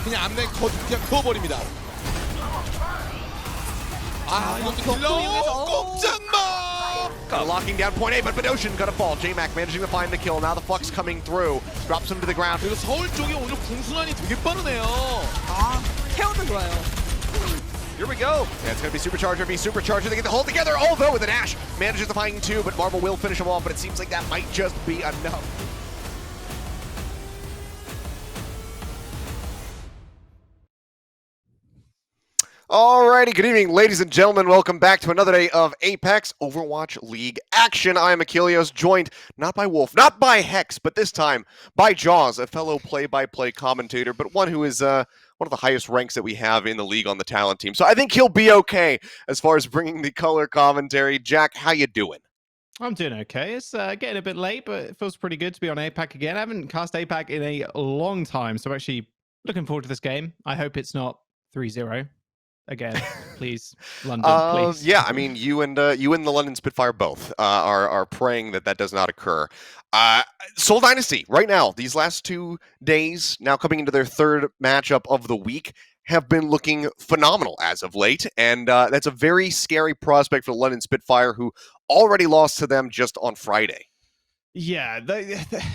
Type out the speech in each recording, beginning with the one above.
그냥 앞라인 그냥 그어버립니다. 이것도 딜러 꼼짝마! Locking down point A, but Bedosian gonna fall. J-Mac managing to find the kill. Now the Flux coming through. Drops him to the ground. 그리고 서울 쪽이 오늘 궁순환이 되게 빠르네요. 태우는 좋아요. Here we go. Yeah, it's gonna be Supercharger v Supercharger. They get the hold together, although with an Ash. Manages to find two, but Marvel will finish him off, but it seems like that might just be enough. Alrighty, good evening, ladies and gentlemen. Welcome back to another day of APAC's Overwatch League action. I am Ilios, joined not by Wolf, not by Hex, but this time by Jaws, a fellow play-by-play commentator, but one who is one of the highest ranks that we have in the league on the talent team. So I think he'll be okay as far as bringing the color commentary. Jack, how you doing? I'm doing okay. It's getting a bit late, but it feels pretty good to be on APAC again. I haven't cast APAC in a long time, so I'm actually looking forward to this game. I hope it's not 3-0. Again, please, London, please. Yeah, I mean, you and the London Spitfire both are praying that does not occur. Seoul Dynasty, right now, these last 2 days, now coming into their third matchup of the week, have been looking phenomenal as of late, and that's a very scary prospect for the London Spitfire, who already lost to them just on Friday. Yeah,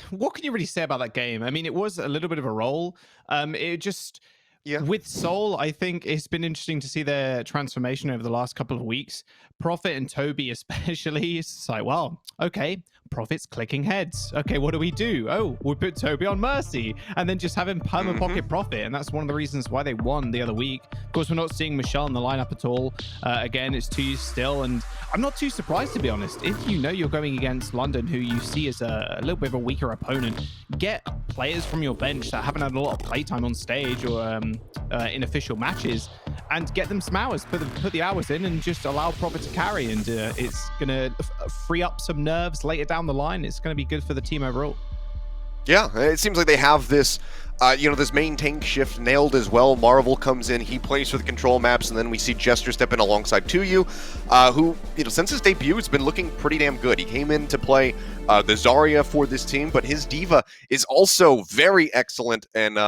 what can you really say about that game? I mean, it was a little bit of a roll. It just... Yeah. With Seoul, I think it's been interesting to see their transformation over the last couple of weeks. Prophet and Toby especially, it's like, well, okay, Prophet's clicking heads. Okay, what do we do? Oh, we put Toby on Mercy and then just have him perma-pocket Prophet. And that's one of the reasons why they won the other week. Of course, we're not seeing Michelle in the lineup at all. Again, it's 2 still. And I'm not too surprised, to be honest. If you know you're going against London, who you see as a little bit of a weaker opponent, get players from your bench that haven't had a lot of playtime on stage or in official matches and get them some hours, put the hours in and just allow Prophet to carry, and it's gonna free up some nerves later down the line. It's gonna be good for the team overall. Yeah, it seems like they have this this main tank shift nailed as well. Marvel comes in, he plays for the control maps, and then we see Jester step in alongside 2U, who, since his debut, has been looking pretty damn good. He came in to play the Zarya for this team, but his Diva is also very excellent, and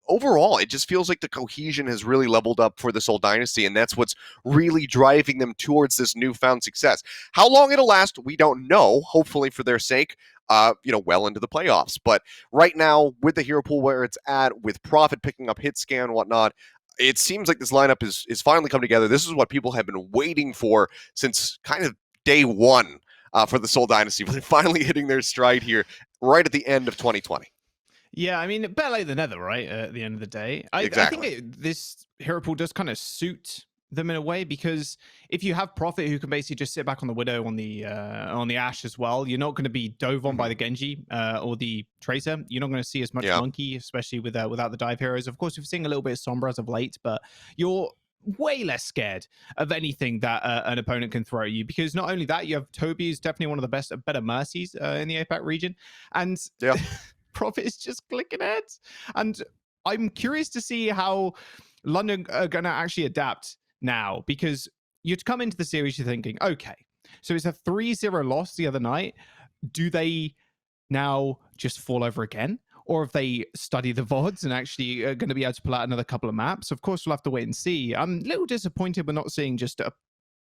overall, it just feels like the cohesion has really leveled up for the Seoul Dynasty, and that's what's really driving them towards this newfound success. How long it'll last, we don't know, hopefully for their sake, well into the playoffs. But right now, with the hero pool where it's at, with Prophet picking up hit scan and whatnot, it seems like this lineup is finally come together. This is what people have been waiting for since kind of day one for the Seoul Dynasty, but they're finally hitting their stride here right at the end of 2020. Yeah, I mean, better late than never, right? At the end of the day, Exactly. I think this hero pool does kind of suit them in a way, because if you have Prophet who can basically just sit back on the Widow on the Ashe as well, you're not going to be dove on by the Genji or the Tracer. You're not going to see as much Monkey, especially without the dive heroes. Of course, we've seen a little bit of Sombra as of late, but you're way less scared of anything that an opponent can throw at you, because not only that, you have Toby, who's definitely one of the better Mercies in the APAC region, and yeah. Prophet is just clicking heads. And I'm curious to see how London are going to actually adapt now, because you'd come into the series, you're thinking, okay, so it's a 3-0 loss the other night. Do they now just fall over again? Or if they study the VODs and actually are going to be able to pull out another couple of maps? Of course, we'll have to wait and see. I'm a little disappointed we're not seeing just a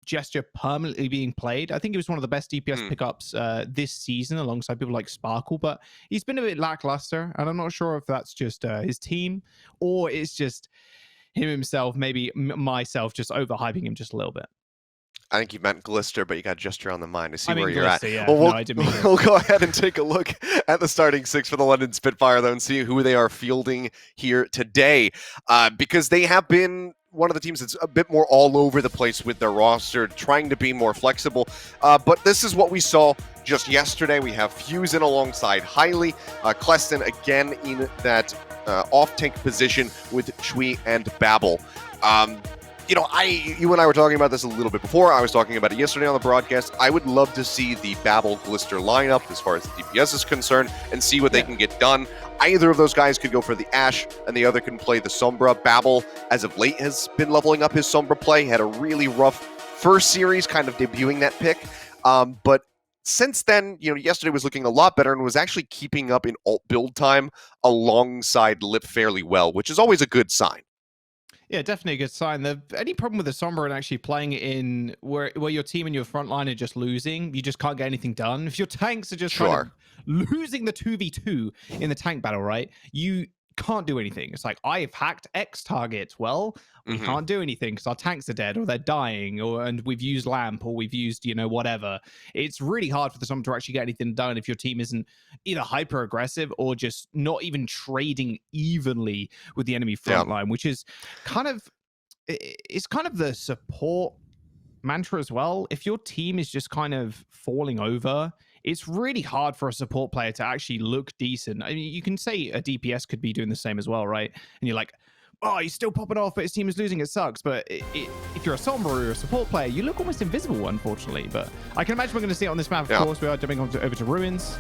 Gesture permanently being played. I think he was one of the best DPS pickups this season alongside people like Sparkle, but he's been a bit lackluster, and I'm not sure if that's just his team or it's just him himself, maybe myself, just overhyping him just a little bit. I think you meant Glister, but you got Gesture on the mind. I see mean, where you're Glister, at. Yeah. Well, no, I didn't mean it. We'll go ahead and take a look at the starting 6 for the London Spitfire, though, and see who they are fielding here today, because they have been one of the teams that's a bit more all over the place with their roster, trying to be more flexible. But this is what we saw just yesterday. We have Fuse in alongside Highly, Cleston again in that off-tank position with Shui and Babel. You and I were talking about this a little bit before. I was talking about it yesterday on the broadcast. I would love to see the Babel Glister lineup as far as the DPS is concerned and see what they can get done. Either of those guys could go for the Ashe, and the other can play the Sombra. Babel, as of late, has been leveling up his Sombra play. Had a really rough first series, kind of debuting that pick. But since then, yesterday was looking a lot better and was actually keeping up in ult build time alongside Lip fairly well, which is always a good sign. Yeah, definitely a good sign. The any problem with the Sombra and actually playing it in where your team and your front line are just losing, you just can't get anything done. If your tanks are just kind of losing the 2v2 in the tank battle, right? You can't do anything. It's like, I've hacked X target. Well, we can't do anything because our tanks are dead or they're dying, and we've used lamp or we've used, whatever. It's really hard for the Sombra to actually get anything done if your team isn't either hyper aggressive or just not even trading evenly with the enemy front line, which is kind of the support mantra as well. If your team is just kind of falling over, it's really hard for a support player to actually look decent. I mean, you can say a DPS could be doing the same as well, right? And you're like, oh, he's still popping off, but his team is losing, it sucks. But if you're a Sombra or a support player, you look almost invisible, unfortunately. But I can imagine we're going to see it on this map, of course. We are jumping over to Ruins.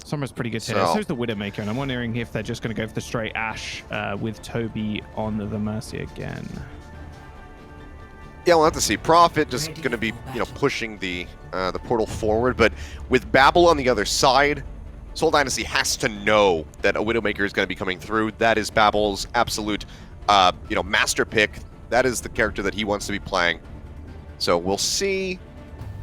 Sombra's pretty good hitter. So's the Widowmaker, and I'm wondering if they're just going to go for the straight Ashe with Toby on the Mercy again. Yeah, we'll have to see. Prophet just going to be, pushing the portal forward, but with Babel on the other side, Seoul Dynasty has to know that a Widowmaker is going to be coming through. That is Babel's absolute, master pick. That is the character that he wants to be playing. So we'll see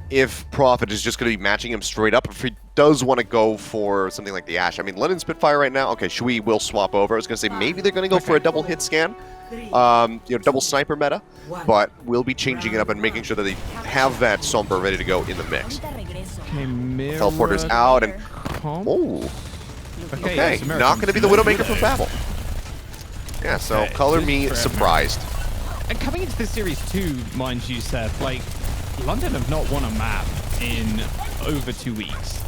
if Prophet is just going to be matching him straight up. If he does want to go for something like the Ashe. I mean, London Spitfire right now. Okay, Shui will swap over. I was going to say maybe they're going to go for a double hit scan. Double sniper meta, but we'll be changing it up and making sure that they have that Sombra ready to go in the mix. Teleporter's out and okay, not going to be the Widowmaker from Babel. Yeah, so color me surprised. And coming into this series too, mind you, Seth, like London have not won a map in over 2 weeks.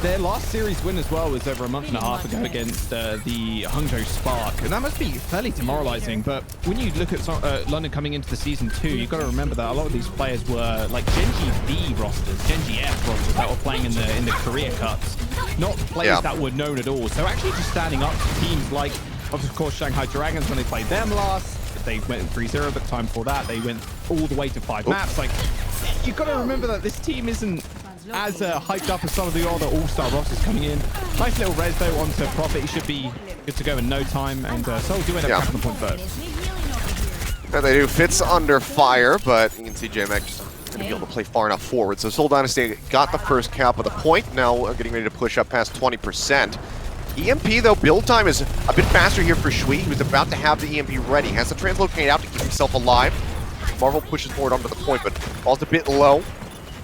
Their last series win as well was over a month and a half ago against the Hangzhou Spark, and that must be fairly demoralizing. But when you look at London coming into the season 2, you've got to remember that a lot of these players were like Genji B rosters, Genji F rosters that were playing in the Korea Cups, not players that were known at all. So actually just standing up to teams like, of course, Shanghai Dragons when they played them last, they went 3-0, but time before that they went all the way to 5 maps. Like, you've got to remember that this team isn't as hyped up as some of the other all-star rosters coming in. Nice little res though onto Prophet. He should be good to go in no time, and Soul do end up catching the point first. Yeah, they do. Fitz under fire, but you can see JMX going to be able to play far enough forward. So Seoul Dynasty got the first cap of the point, now getting ready to push up past 20%. EMP, though, build time is a bit faster here for Shui, who's about to have the EMP ready. Has to translocate out to keep himself alive. Marvel pushes forward onto the point, but falls a bit low.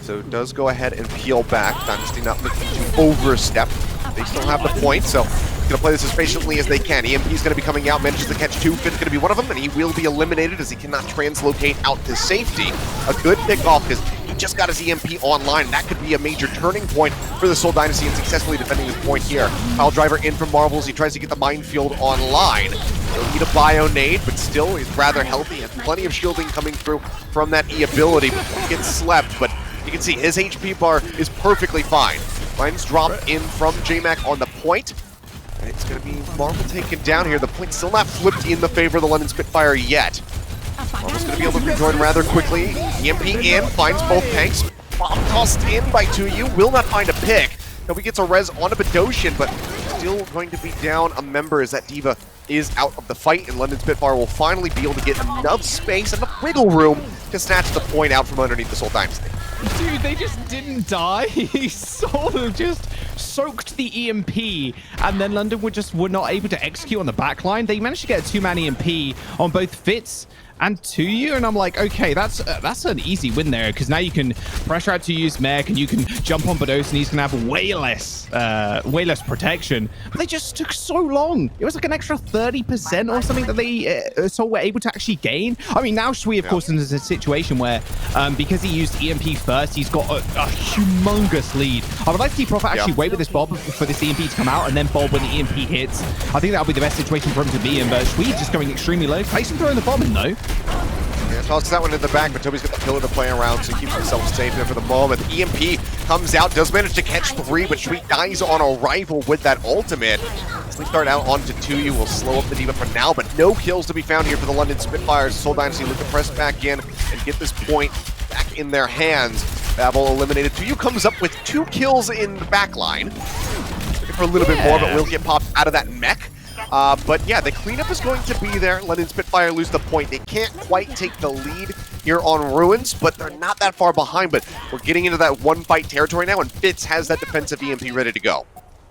So does go ahead and peel back. Dynasty not looking to overstep. They still have the point, so going to play this as patiently as they can. EMP is going to be coming out, manages to catch 2. Fitt's going to be one of them, and he will be eliminated as he cannot translocate out to safety. A good pickoff because he just got his EMP online. That could be a major turning point for the Seoul Dynasty in successfully defending his point here. Pile driver in from Marvels. He tries to get the minefield online. He'll need a bio nade, but still is rather healthy. Has plenty of shielding coming through from that E ability. Gets slept, but you can see his HP bar is perfectly fine. Mines dropped in from JMac on the point. And it's going to be Marvel taken down here. The point's still not flipped in the favor of the London Spitfire yet. Marvel's going to be able to rejoin rather quickly. EMP in, finds both tanks. Bomb tossed in by 2U, will not find a pick. Nobody gets a res on a Bedosian, but still going to be down a member as that Diva is out of the fight, and London Spitfire will finally be able to get enough space and enough wiggle room to snatch the point out from underneath the Seoul Dynasty. Dude, they just didn't die. He sort of just soaked the EMP, and then London were not able to execute on the back line. They managed to get a 2-man EMP on both Fitz and 2U, and I'm like, okay, that's an easy win there, because now you can pressure out 2U's mech, and you can jump on Bedos, and he's gonna have way less protection. But they just took so long. It was like an extra 30% or something that they were able to actually gain. I mean, now Shui, of course, is in a situation where because he used EMP first, he's got a humongous lead. I would like to see Prophet actually wait with this Bob for this EMP to come out, and then Bob when the EMP hits. I think that'll be the best situation for him to be in, but Shui just going extremely low. Tyson throwing the bomb in though. Yeah, tosses that one in the back, but Toby's got the pillar to play around, so he keeps himself safe there for the moment. The EMP comes out, does manage to catch 3, but Shui dies on arrival with that ultimate. Sleep start out onto 2U will slow up the Diva for now, but no kills to be found here for the London Spitfires. Seoul Dynasty look to press back in and get this point back in their hands. Babel eliminated. 2U comes up with 2 kills in the back line. Looking for a little bit more, but will get popped out of that mech. But yeah, the cleanup is going to be there. London Spitfire lose the point. They can't quite take the lead here on Ruins, but they're not that far behind. But we're getting into that one-fight territory now, and Fitz has that defensive EMP ready to go.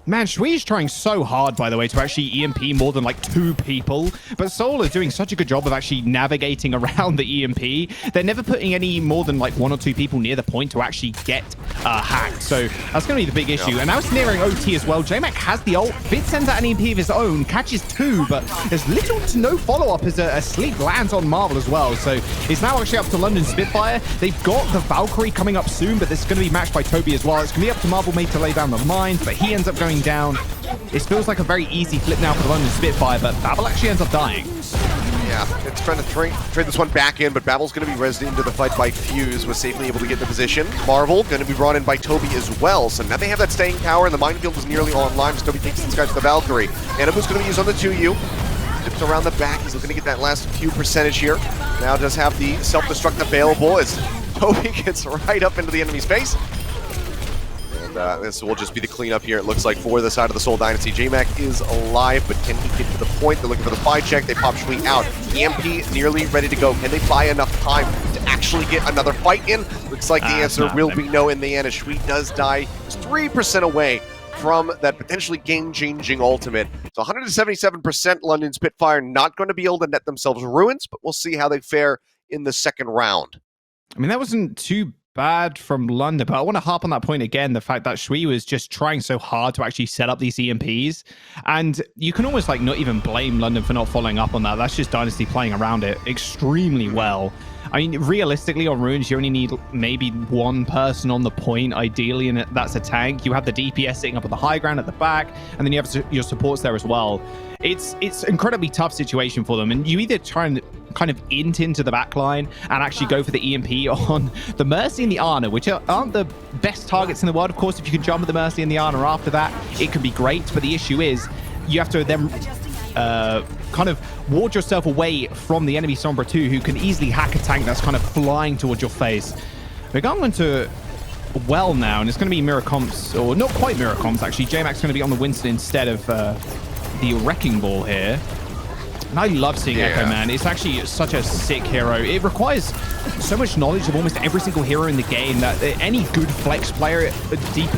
Man, Shui's trying so hard, by the way, to actually EMP more than like 2 people. But Seoul is doing such a good job of actually navigating around the EMP. They're never putting any more than like 1 or 2 people near the point to actually get hacked. So that's going to be the big issue. And now it's nearing OT as well. JMac has the ult. Fitz sends out an EMP of his own, catches 2, but there's little to no follow-up as a sleep lands on Marvel as well. So it's now actually up to London Spitfire. They've got the Valkyrie coming up soon, but this is going to be matched by Toby as well. It's going to be up to Marvel Mate to lay down the mines, but he ends up going down. It feels like a very easy flip now for the London Spitfire, but Babel actually ends up dying. Yeah, it's trying to trade this one back in, but Babel's going to be rezzed into the fight by Fuse, was safely able to get the position. Marvel going to be brought in by Toby as well, so now they have that staying power, and the minefield is nearly online as Toby takes and scratches the Valkyrie. Anabu's going to be used on the 2U. Dips around the back, he's looking to get that last few percentage here. Now does have the self-destruct available as Toby gets right up into the enemy's face. This will just be the cleanup here, it looks like, for the side of the Seoul Dynasty. JMac is alive, but can he get to the point? They're looking for the buy check. They pop Shui out. EMP nearly ready to go. Can they buy enough time to actually get another fight in? Looks like the answer will be no in the end, as Shui does die. It's 3% away from that potentially game-changing ultimate. So 177% London Spitfire not going to be able to net themselves ruins, but we'll see how they fare in the second round. I mean, that wasn't too bad from London, but I want to harp on that point again, the fact that Shui was just trying so hard to actually set up these EMPs, and you can almost like not even blame London for not following up on that. That's just Dynasty playing around it extremely well. I mean, realistically on Ruins, you only need maybe 1 person on the point, ideally, and that's a tank. You have the DPS sitting up at the high ground at the back, and then you have your supports there as well. It's an incredibly tough situation for them, and you either try and kind of int into the back line and actually go for the EMP on the Mercy and the Ana, which aren't the best targets in the world. Of course, if you can jump with the Mercy and the Ana after that, it could be great, but the issue is you have to then kind of ward yourself away from the enemy Sombra 2, who can easily hack a tank that's kind of flying towards your face. We're going into well now, and it's going to be mirror comps, or not quite mirror comps actually. JMac's going to be on the Winston instead of the Wrecking Ball here. And I love seeing Echo, man. It's actually such a sick hero. It requires so much knowledge of almost every single hero in the game that any good flex player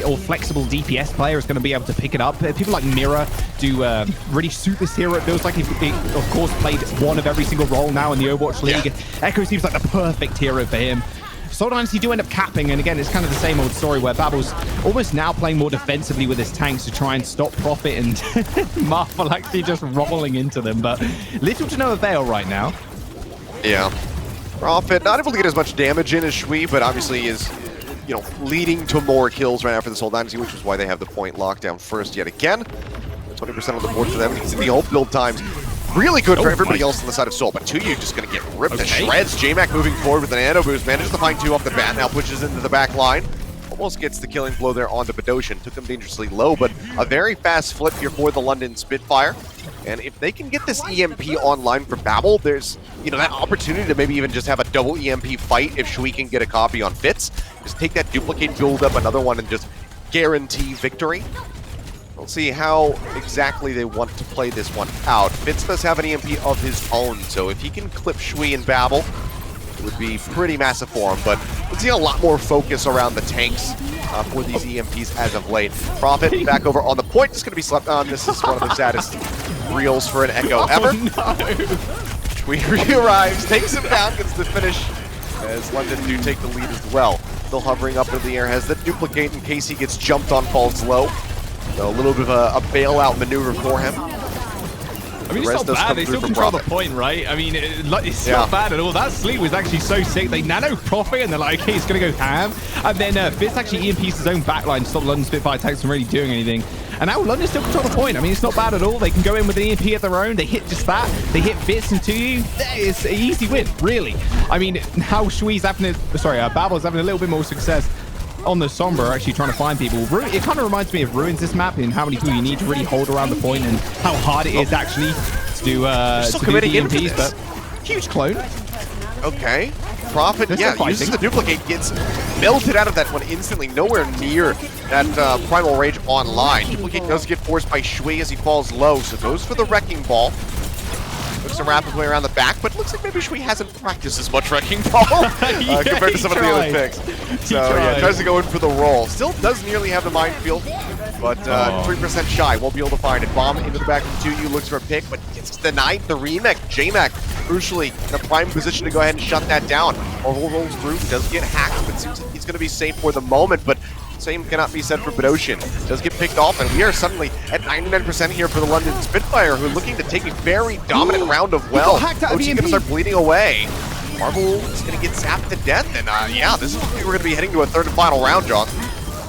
or flexible DPS player is going to be able to pick it up. People like Mira do really suit this hero. It feels like he, of course, played one of every single role now in the Overwatch League. Yeah. Echo seems like the perfect hero for him. Seoul Dynasty do end up capping, and again, it's kind of the same old story where Babel's almost now playing more defensively with his tanks to try and stop Profit, and Marvel actually just rolling into them, but little to no avail right now. Yeah. Profit not able to get as much damage in as Shui, but obviously is, you know, leading to more kills right now for the Seoul Dynasty, which is why they have the point locked down first yet again. 20% on the board for them. The ult build times really good for everybody else on the side of Seoul, but 2U just going to get ripped to shreds. JMac moving forward with an nano boost, manages to find 2 off the bat, now pushes into the back line. Almost gets the killing blow there onto Badoshan. Took him dangerously low, but a very fast flip here for the London Spitfire. And if they can get this EMP online for Babel, there's, you know, that opportunity to maybe even just have a double EMP fight if Shui can get a copy on Fitz. Just take that duplicate, build up another one, and just guarantee victory. We'll see how exactly they want to play this one out. Fitz does have an EMP of his own, so if he can clip Shui and Babel, it would be pretty massive for him. But we'll see a lot more focus around the tanks for these EMPs as of late. Profit back over on the point, just going to be slept on. This is one of the saddest reels for an Echo ever. No. Shui re-arrives, takes him down, gets the finish, as London do take the lead as well. Still hovering up in the air, has the duplicate in case he gets jumped on, falls low. So a little bit of a bailout maneuver for him. I mean, it's not bad. They still control the point, right? I mean, it's not bad at all. That sleep was actually so sick. They nano Profit, and they're like, okay, it's going to go ham. And then Fitz actually EMPs his own backline to stop London Spitfire tanks from really doing anything. And now London still control the point. I mean, it's not bad at all. They can go in with an EMP of their own. They hit just that. They hit Fitz and 2U. It's an easy win, really. I mean, now Shui's having Babel's having a little bit more success on the Sombra, actually trying to find people. It kind of reminds me of Ruins, this map, and how many people you need to really hold around the point, and how hard it is actually to do the EMPs, but huge clone. Okay. Prophet, uses the duplicate, gets melted out of that one instantly, nowhere near that Primal Rage online. Duplicate does get forced by Shui as he falls low, so goes for the Wrecking Ball. Looks to wrap his way around the back, but it looks like maybe Shui hasn't practiced as much Wrecking Ball compared to some of the other picks. So yeah, tries to go in for the roll. Still does nearly have the minefield, but 3% shy. Won't be able to find it. Bomb into the back from 2U, looks for a pick, but gets denied the remake. JMac, crucially, in a prime position to go ahead and shut that down. Orville rolls through, does get hacked, but seems like he's going to be safe for the moment, but same cannot be said for Bedosian. Does get picked off, and we are suddenly at 99% here for the London Spitfire, who are looking to take a very dominant round of well. OG going to start bleeding away. Marvel is going to get zapped to death, and yeah, this is we're going to be heading to a third and final round, John.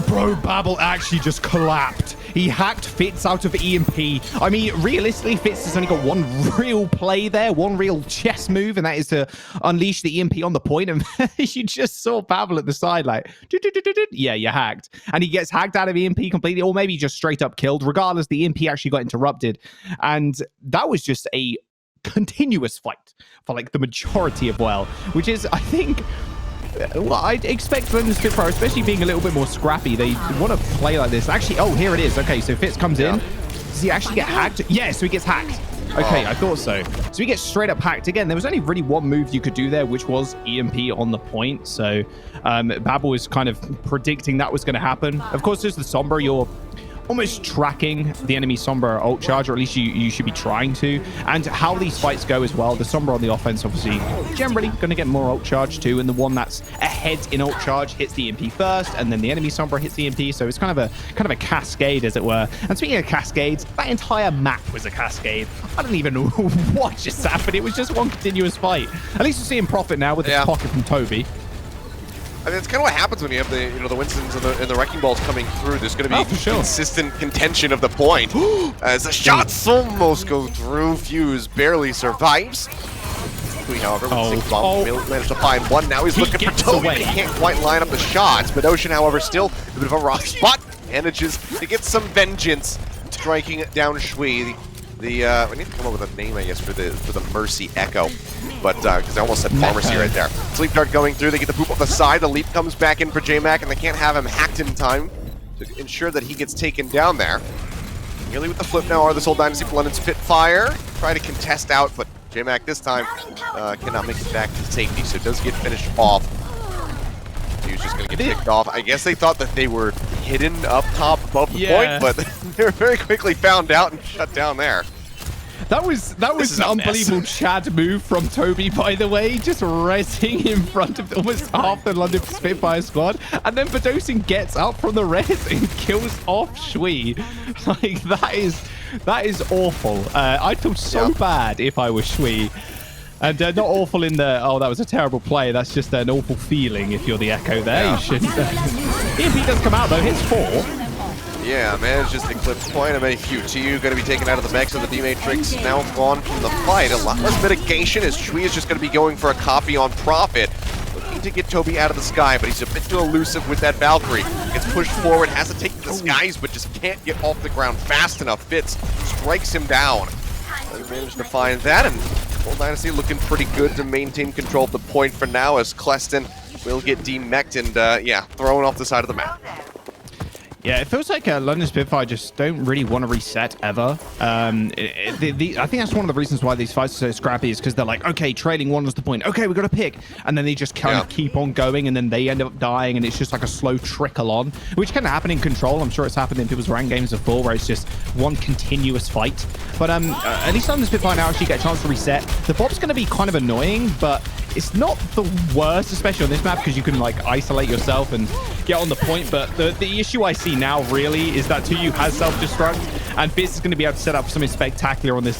Bro, Babel actually just collapsed. He hacked Fitz out of EMP. I mean, realistically, Fitz has only got one real play there, one real chess move, and that is to unleash the EMP on the point. And you just saw Babel at the side like, yeah, you hacked. And he gets hacked out of EMP completely, or maybe just straight up killed. Regardless, the EMP actually got interrupted. And that was just a continuous fight for like the majority of well, which is, I think... Well, I'd expect London Spitfire, especially being a little bit more scrappy, they want to play like this. Actually, oh, here it is. Okay, so Fitz comes in. Does he actually get hacked? Yeah, so he gets hacked. Okay, I thought so. So he gets straight up hacked. Again, there was only really one move you could do there, which was EMP on the point. So Babel was kind of predicting that was going to happen. Of course, there's the Sombra. You're almost tracking the enemy Sombra ult charge, or at least you should be trying to. And how these fights go as well, the Sombra on the offense obviously generally going to get more ult charge too, and the one that's ahead in ult charge hits the EMP first, and then the enemy Sombra hits the EMP, so it's kind of a cascade, as it were. And speaking of cascades, that entire map was a cascade. I don't even know what just happened. It was just one continuous fight. At least we're seeing Prophet now with this pocket from Toby. I mean, it's kind of what happens when you have the Winstons and the Wrecking Balls coming through. There's going to be consistent contention of the point. As the shots almost go through, Fuse barely survives. Hui, however, with bomb, managed to find one. Now he's looking for Toby, but he can't quite line up the shots. But Ocean, however, still a bit of a rough spot. Manages to get some vengeance, striking down Shui. We need to come up with a name, I guess, for the Mercy Echo. But, because I almost said Pharmacy right there. Sleep Dart going through, they get the poop off the side, the leap comes back in for JMac, and they can't have him hacked in time to ensure that he gets taken down there. Nearly with the flip now are the Seoul Dynasty for London Spitfire. Try to contest out, but JMac this time cannot make it back to safety, so it does get finished off. He was just going to get picked off. I guess they thought that they were hidden up top above the point, but they were very quickly found out and shut down there. That was an unbelievable Chad move from Toby, by the way, just resing in front of almost half the London Spitfire squad, and then Bedosian gets up from the res and kills off Shui. Like, that is awful. I'd feel so bad if I was Shui. And not awful in the, oh, that was a terrible play. That's just an awful feeling if you're the Echo there. You shouldn't. EMP does come out, though. Hits 4. Yeah, manages to clip quite a many few. TU going to be taken out of the mix, so the D-Matrix now gone from the fight. A lot less mitigation as Shui is just going to be going for a copy on Prophet. Looking to get Toby out of the sky, but he's a bit too elusive with that Valkyrie. Gets pushed forward, has to take the skies, but just can't get off the ground fast enough. Fitz strikes him down. He managed to find that, and Seoul Dynasty looking pretty good to maintain control of the point for now, as Cleston will get demeched and, yeah, thrown off the side of the map. Yeah, it feels like London Spitfire just don't really want to reset ever. I think that's one of the reasons why these fights are so scrappy, is because they're like, okay, trailing one was the point. Okay, we got to pick. And then they just kind of keep on going, and then they end up dying, and it's just like a slow trickle on, which can happen in Control. I'm sure it's happened in people's ranked games before, where it's just one continuous fight. But at least London Spitfire now actually get a chance to reset. The Bob's going to be kind of annoying, but it's not the worst, especially on this map, because you can like isolate yourself and get on the point. But the issue I see now really is that 2U has self-destruct, and Fitz is going to be able to set up something spectacular on this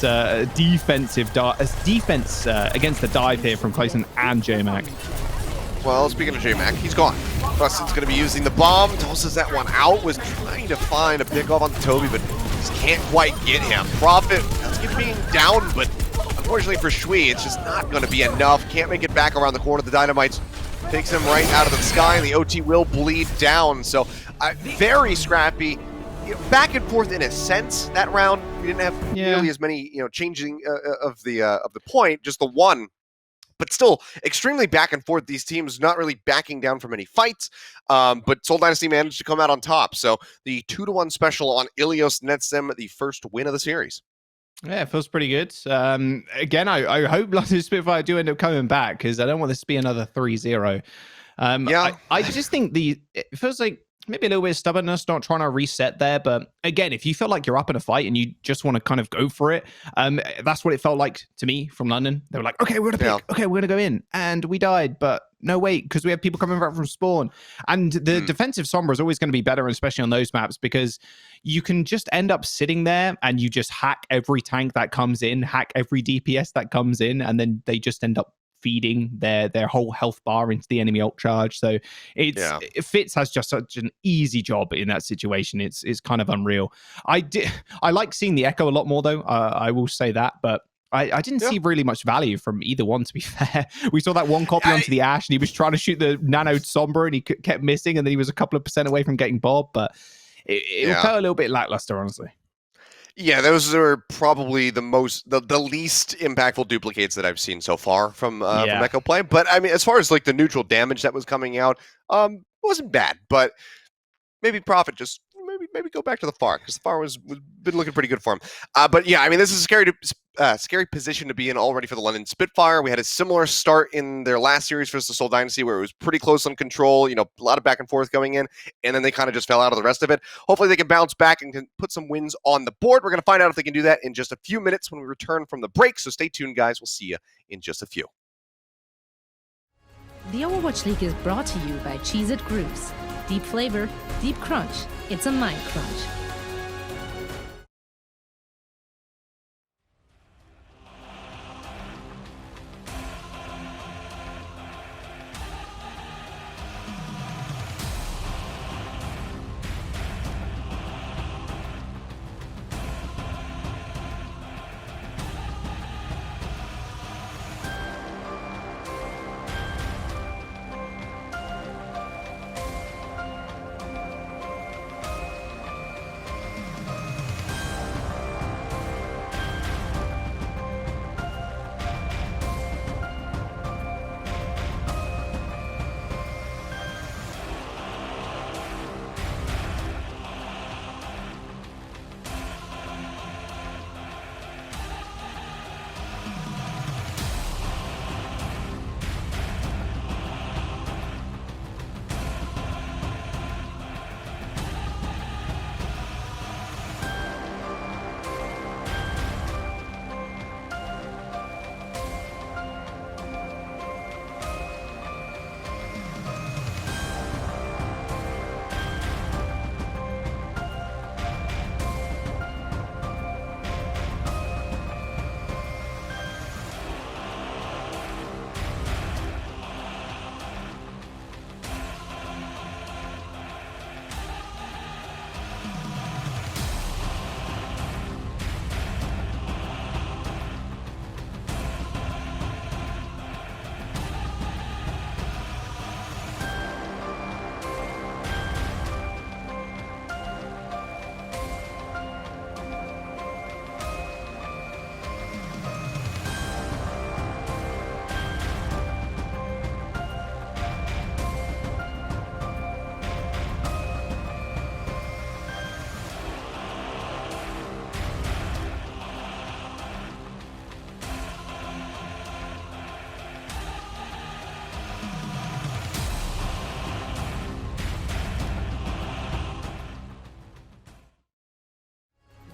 defense against the dive here from Clayton and JMac. Well, speaking of JMac, he's gone. Preston's going to be using the bomb, tosses that one out, was trying to find a pick off on Toby, but just can't quite get him. Prophet, that's being down, but unfortunately for Shui, it's just not going to be enough. Can't make it back around the corner. The Dynamites takes him right out of the sky, and the OT will bleed down. So very scrappy, back and forth in a sense. That round, we didn't have nearly as many, changing of the point. Just the one but still extremely back and forth. These teams not really backing down from any fights, but Seoul Dynasty managed to come out on top. So the 2-1 special on Ilios nets them the first win of the series. Yeah, it feels pretty good. Again, I hope London Spitfire do end up coming back because I don't want this to be another 3-0. Yeah. I just think it feels like maybe a little bit of stubbornness, not trying to reset there. But again, if you feel like you're up in a fight and you just want to kind of go for it, that's what it felt like to me from London. They were like, okay, we're going to pick. Okay, we're going to go in. And we died, but no, wait, because we have people coming back from spawn. And the defensive Sombra is always going to be better, especially on those maps, because you can just end up sitting there and you just hack every tank that comes in, hack every DPS that comes in, and then they just end up feeding their whole health bar into the enemy ult charge. So Fitz has just such an easy job in that situation. It's kind of unreal. I like seeing the Echo a lot more though. I will say that, but I didn't see really much value from either one, to be fair. We saw that one copy onto the Ash and he was trying to shoot the nano Sombra and he kept missing, and then he was a couple of % away from getting bobbed, but it felt a little bit lackluster, honestly. Yeah, those are probably the least impactful duplicates that I've seen so far from Echo play. But I mean, as far as like the neutral damage that was coming out, wasn't bad. But maybe Prophet just maybe go back to the FAR, because the FAR was been looking pretty good for him. But yeah, I mean, this is a scary position to be in already for the London Spitfire. We had a similar start in their last series versus the Seoul Dynasty, where it was pretty close on control, a lot of back and forth going in, and then they kind of just fell out of the rest of it. Hopefully they can bounce back and can put some wins on the board. We're going to find out if they can do that in just a few minutes when we return from the break, so stay tuned, guys. We'll see you in just a few. The Overwatch League is brought to you by Cheez-It Grooves. Deep flavor, deep crunch. It's a mind crunch.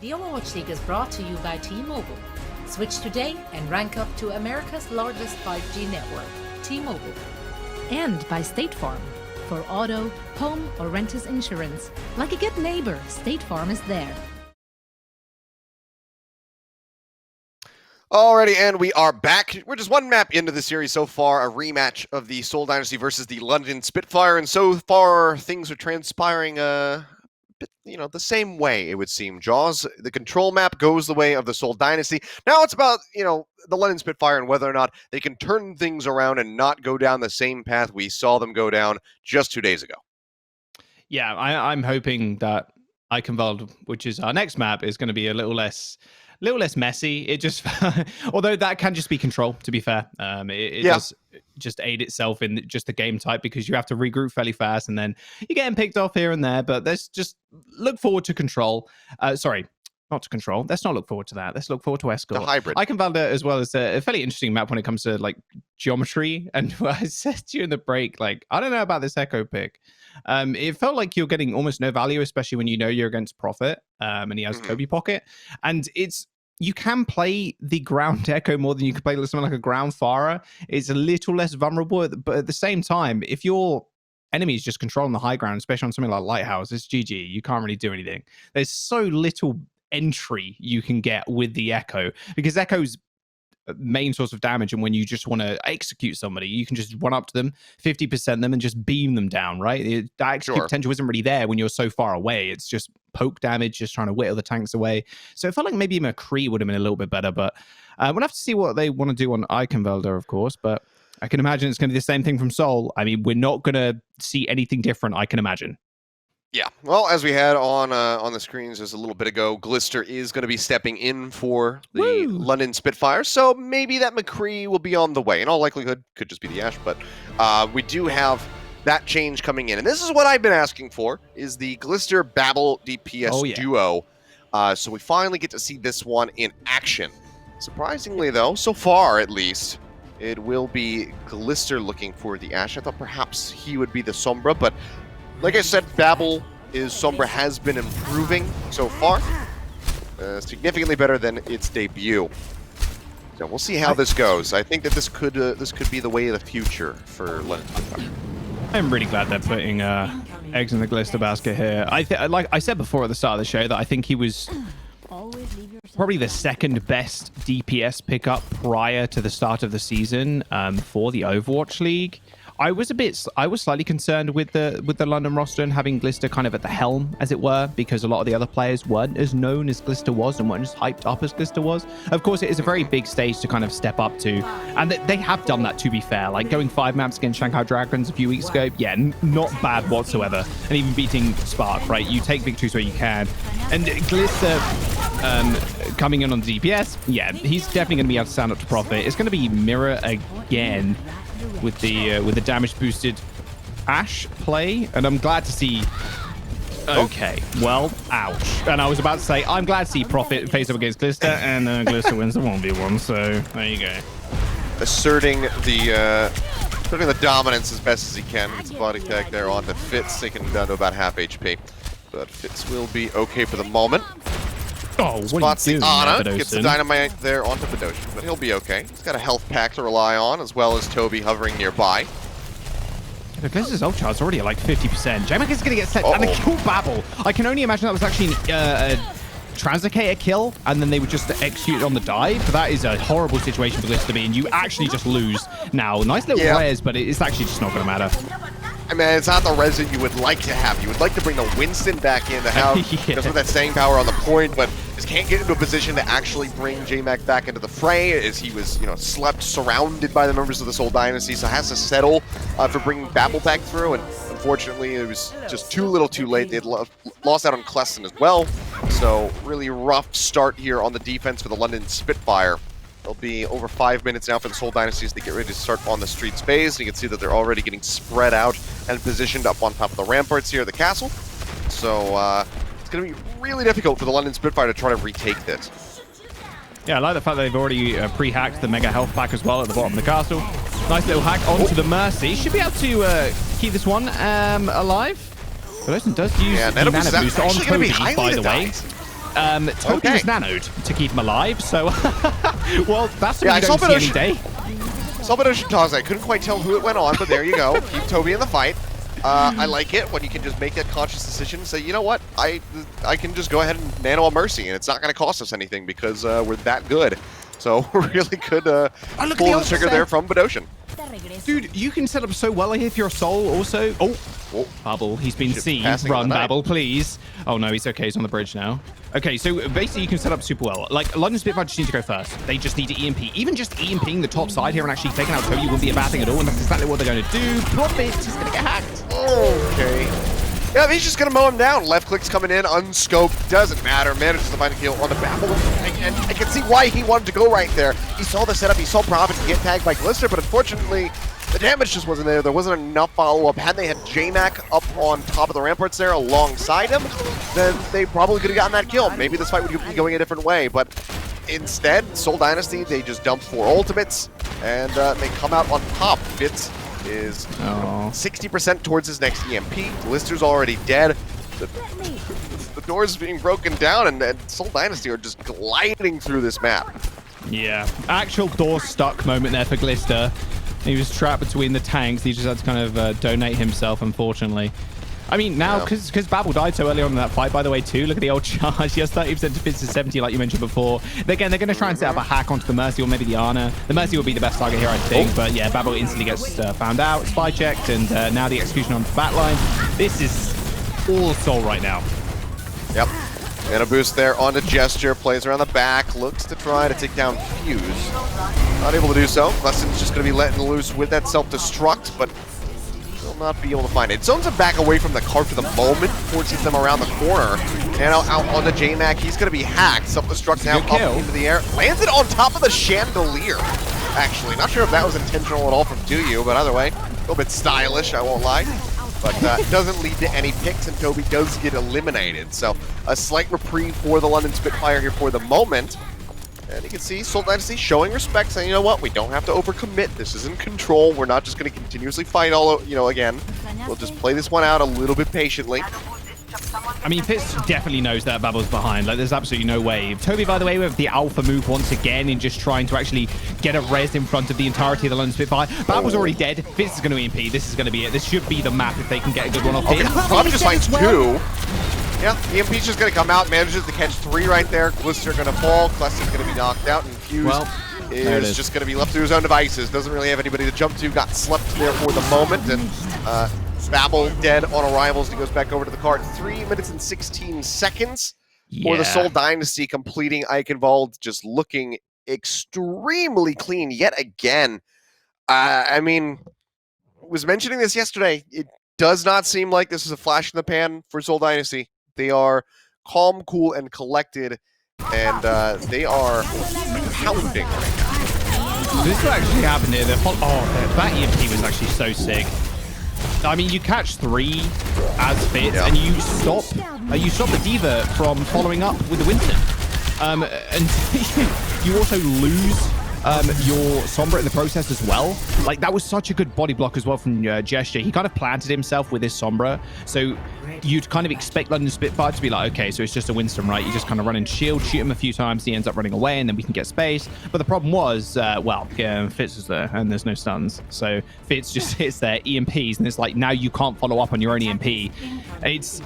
The Overwatch League is brought to you by T-Mobile. Switch today and rank up to America's largest 5G network, T-Mobile. And by State Farm. For auto, home, or renters insurance, like a good neighbor, State Farm is there. Alrighty, and we are back. We're just one map into the series so far, a rematch of the Seoul Dynasty versus the London Spitfire, and so far things are transpiring bit, the same way, it would seem. Jaws, the control map goes the way of the Seoul Dynasty. Now it's about, the London Spitfire and whether or not they can turn things around and not go down the same path we saw them go down just 2 days ago. Yeah, I'm hoping that Eichenwalde, which is our next map, is going to be a little less little less messy. It just, although that can just be control, to be fair. It does just aid itself in just the game type because you have to regroup fairly fast and then you're getting picked off here and there. But let's just look forward to control. Sorry, not to control. Let's not look forward to that. Let's look forward to Escort. The hybrid. Eichenwalde as well is a fairly interesting map when it comes to like geometry. And I said during the break, like, I don't know about this Echo pick. It felt like you're getting almost no value, especially when you know you're against Prophet and he has Toby Pocket. And you can play the ground Echo more than you can play something like a ground Farah. It's a little less vulnerable, but at the same time, if your enemy is just controlling the high ground, especially on something like Lighthouse, it's GG. You can't really do anything. There's so little entry you can get with the Echo because Echo's main source of damage, and when you just want to execute somebody, you can just run up to them, 50% them, and just beam them down, right? That execute potential isn't really there when you're so far away. It's just poke damage, just trying to whittle the tanks away. So it felt like maybe McCree would have been a little bit better, but we'll have to see what they want to do on Eichenwalde, of course, but I can imagine it's going to be the same thing from Seoul. I mean, we're not going to see anything different, I can imagine. Yeah, well, as we had on the screens just a little bit ago, Glister is going to be stepping in for the London Spitfire, so maybe that McCree will be on the way. In all likelihood, could just be the Ash, but we do have that change coming in. And this is what I've been asking for, is the Glister Babel DPS duo. So we finally get to see this one in action. Surprisingly, though, so far at least, it will be Glister looking for the Ash. I thought perhaps he would be the Sombra, but like I said, Babel Sombra has been improving so far. Significantly better than its debut. So we'll see how this goes. I think that this could be the way of the future for London. I'm really glad they're putting eggs in the Glister basket here. Like I said before at the start of the show, that I think he was probably the second best DPS pickup prior to the start of the season for the Overwatch League. I was slightly concerned with the London roster and having Glister kind of at the helm, as it were, because a lot of the other players weren't as known as Glister was and weren't as hyped up as Glister was. Of course, it is a very big stage to kind of step up to, and they have done that, to be fair. Like going 5 maps against Shanghai Dragons a few weeks ago, yeah, not bad whatsoever. And even beating Spark, right? You take victories where you can. And Glister coming in on DPS, yeah, he's definitely going to be able to stand up to Prophet. It's going to be Mirror again with the damage boosted Ash play, and I'm glad to see. Okay, well, ouch. And I was about to say, I'm glad to see Prophet face up against Glister, and Glister wins the 1v1. So there you go. Asserting the dominance as best as he can. Gets a body tag there on the Fitz, taking him down to about half HP, but Fitz will be okay for the moment. Oh, spots the Ana, gets the dynamite there onto Badoshin, but he'll be okay. He's got a health pack to rely on, as well as Toby hovering nearby. The Glister's ult charge is already at like 50%. J-Mac is going to get set and a kill Babel. I can only imagine that was actually a Translocator kill, and then they would just execute on the dive. But that is a horrible situation for Glister to be in. You actually just lose now. Nice little res, but it's actually just not going to matter. I mean, it's not the res that you would like to have. You would like to bring the Winston back in to have, because with that staying power on the point, but just can't get into a position to actually bring J-Mac back into the fray, as he was, slept surrounded by the members of the Seoul Dynasty, so has to settle for bringing Babel back through, and unfortunately, it was just too little too late. They had lost out on Kleston as well, so really rough start here on the defense for the London Spitfire. It'll be over 5 minutes now for the Seoul Dynasty as they get ready to start on the street space. You can see that they're already getting spread out and positioned up on top of the ramparts here at the castle. So it's going to be really difficult for the London Spitfire to try to retake this. Yeah, I like the fact that they've already pre-hacked the Mega Health Pack as well at the bottom of the castle. Nice little hack onto the Mercy. Should be able to keep this one alive. Badoshin does use the Nano Boost on Toby, by the way. Toby was nanoed to keep him alive, so well, that's something you don't see any day. Saw Badoshin toss. I couldn't quite tell who it went on, but there you go. Keep Toby in the fight. I like it when you can just make that conscious decision and say, you know what, I can just go ahead and nano a Mercy, and it's not going to cost us anything because we're that good. So really good pull the trigger there from Badoshin. Dude, you can set up so well if you're a Soul also. Oh, Babel, he's been seen. Run, Babel, please. Oh no, he's okay. He's on the bridge now. Okay, so basically you can set up super well. Like, London Spitfire just need to go first. They just need to EMP. Even just EMPing the top side here and actually taking out Toby wouldn't be a bad thing at all, and that's exactly what they're going to do. Prophet is going to get hacked. Okay. Yeah, he's just gonna mow him down. Left click's coming in, unscoped, doesn't matter. Manages to find a kill on the Babel. And I can see why he wanted to go right there. He saw the setup, he saw Prophet get tagged by Glister, but unfortunately, the damage just wasn't there. There wasn't enough follow-up. Had they had J-Mac up on top of the ramparts there alongside him, then they probably could have gotten that kill. Maybe this fight would be going a different way, but instead, Seoul Dynasty, they just dump 4 ultimates, and they come out on top. Fitz is 60% towards his next EMP. Glister's already dead. The door's being broken down, and Seoul Dynasty are just gliding through this map. Yeah, actual door stuck moment there for Glister. He was trapped between the tanks. He just had to kind of donate himself, unfortunately. I mean, now, because Babel died so early on in that fight, by the way, too. Look at the old charge. He has 30% to Fitz's 70, like you mentioned before. Again, they're going to try and set up a hack onto the Mercy or maybe the Ana. The Mercy will be the best target here, I think. But yeah, Babel instantly gets found out, spy checked, and now the execution onto the back line. This is all Soul right now. Yep. And a boost there onto Gesture. Plays around the back. Looks to try to take down Fuse. Not able to do so. Lessen's just going to be letting loose with that self-destruct, but will not be able to find it. Zones him back away from the cart for the moment. Forces them around the corner. And out onto J-Mac. He's going to be hacked. Self-destruct now up into the air. Landed on top of the chandelier, actually. Not sure if that was intentional at all from Duyu, but either way, a little bit stylish, I won't lie. But it doesn't lead to any picks, and Toby does get eliminated. So a slight reprieve for the London Spitfire here for the moment. And you can see Seoul Dynasty showing respect, saying, you know what, we don't have to overcommit. This is in control. We're not just going to continuously fight again. We'll just play this one out a little bit patiently. I mean, Fitz definitely knows that Babel's behind. Like, there's absolutely no way. Toby, by the way, with the alpha move once again in just trying to actually get a res in front of the entirety of the London Spitfire. Babel's already dead. Fitz is going to EMP. This is going to be it. This should be the map if they can get a good one off here. Probably just finds 2. Yeah, EMP's just going to come out, manages to catch 3 right there. Glister going to fall. Cluster's going to be knocked out, and Fuse is just going to be left to his own devices. Doesn't really have anybody to jump to. Got slept there for the moment, and Babel dead on arrivals. He goes back over to the cart. 3 minutes and 16 seconds for the Seoul Dynasty, completing Eichenwalde, just looking extremely clean yet again. I mean, I was mentioning this yesterday. It does not seem like this is a flash in the pan for Seoul Dynasty. They are calm, cool, and collected, and they are pounding right now. This will actually happen here. That EMP was actually so sick. I mean, you catch 3 as Fitz, and you stop the Diva from following up with the Winston. And you also lose your Sombra in the process as well. Like, that was such a good body block as well from Gesture. He kind of planted himself with his Sombra, so you'd kind of expect London Spitfire to be like, okay, so it's just a Winston, right? You just kind of run in shield, shoot him a few times, he ends up running away, and then we can get space. But the problem was, Fitz is there, and there's no stuns. So Fitz just hits there, EMPs, and it's like, now you can't follow up on your own EMP. It's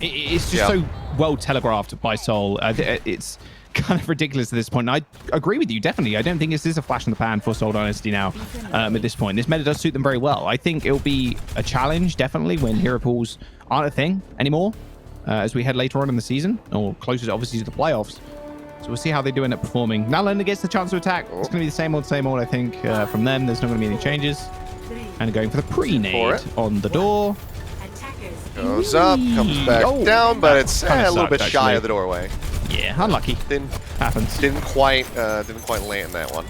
just so well telegraphed by Soul. It's kind of ridiculous at this point. And I agree with you, definitely. I don't think this is a flash in the pan for Seoul Dynasty now at this point. This meta does suit them very well. I think it'll be a challenge, definitely, when hero pools aren't a thing anymore as we head later on in the season, or closer, obviously, to the playoffs. So we'll see how they do end up performing. Now London gets the chance to attack. It's going to be the same old, I think, from them. There's not going to be any changes. And going for the pre-nade on the door. Goes up, comes back down, but it's a little bit shy of the doorway. Yeah, unlucky. Happens. Didn't quite land that one.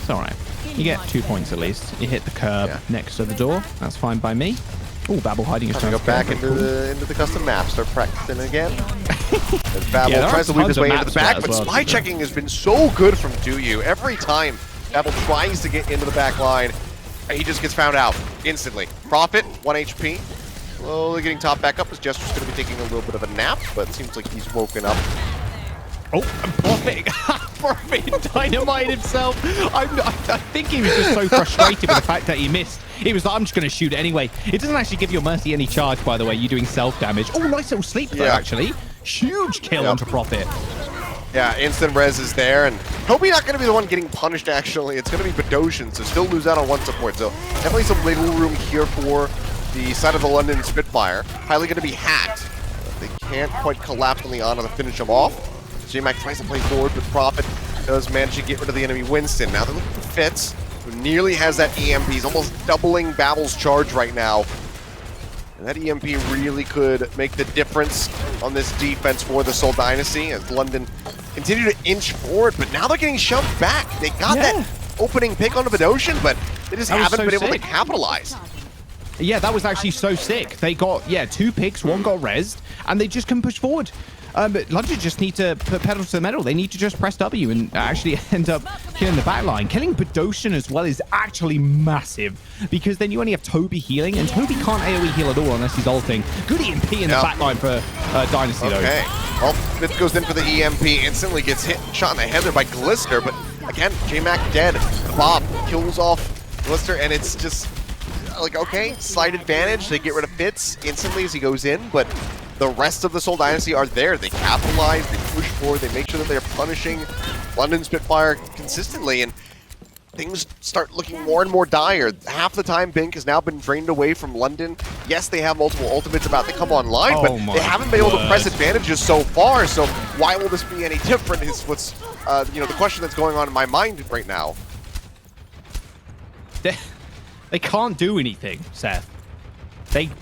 It's all right. You get 2 points at least. You hit the curb next to the door. That's fine by me. Oh, Babel hiding his go back into the custom map. Start practicing again. As Babel tries to weave his way into the back, but spy checking has been so good from Duyu. Every time Babel tries to get into the back line, he just gets found out instantly. Prophet, 1 HP. Slowly getting top back up as Jester's going to be taking a little bit of a nap, but it seems like he's woken up. Oh, Prophet! Prophet dynamite himself! I think he was just so frustrated with the fact that he missed. He was like, I'm just going to shoot it anyway. It doesn't actually give your Mercy any charge, by the way. You're doing self-damage. Oh, nice little sleep, though, actually. Huge kill onto Prophet. Yeah, instant res is there, and Toby not going to be the one getting punished, actually. It's going to be Badoshin, so still lose out on 1 support. So definitely some wiggle room here for the side of the London Spitfire. Highly going to be hacked. They can't quite collapse on the Ana to finish him off. J-Mac tries to play forward, but Prophet does manage to get rid of the enemy Winston. Now they're looking for Fitz, who nearly has that EMP. He's almost doubling Babel's charge right now. And that EMP really could make the difference on this defense for the Seoul Dynasty as London continue to inch forward, but now they're getting shoved back. They got that opening pick on the Bedosian, but they just haven't been able to capitalize. Yeah, that was actually so sick. They got, 2 picks, 1 got rezzed, and they just couldn't push forward. But London just need to put pedal to the metal. They need to just press W and actually end up killing the back line. Killing Bedosian as well is actually massive because then you only have Toby healing, and Toby can't AoE heal at all unless he's ulting. Good EMP in the back line for Dynasty, though. Okay. Well, Fitz goes in for the EMP, instantly gets hit, shot in the head there by Glister, but again, J-Mac dead. Bob kills off Glister, and it's just like, okay, slight advantage. They get rid of Fitz instantly as he goes in, but the rest of the Seoul Dynasty are there. They capitalize, they push forward, they make sure that they're punishing London Spitfire consistently, and things start looking more and more dire. Half the time, Bink has now been drained away from London. Yes, they have multiple ultimates about to come online, but they haven't been able to press advantages so far, so why will this be any different is what's, the question that's going on in my mind right now. They can't do anything, Seth.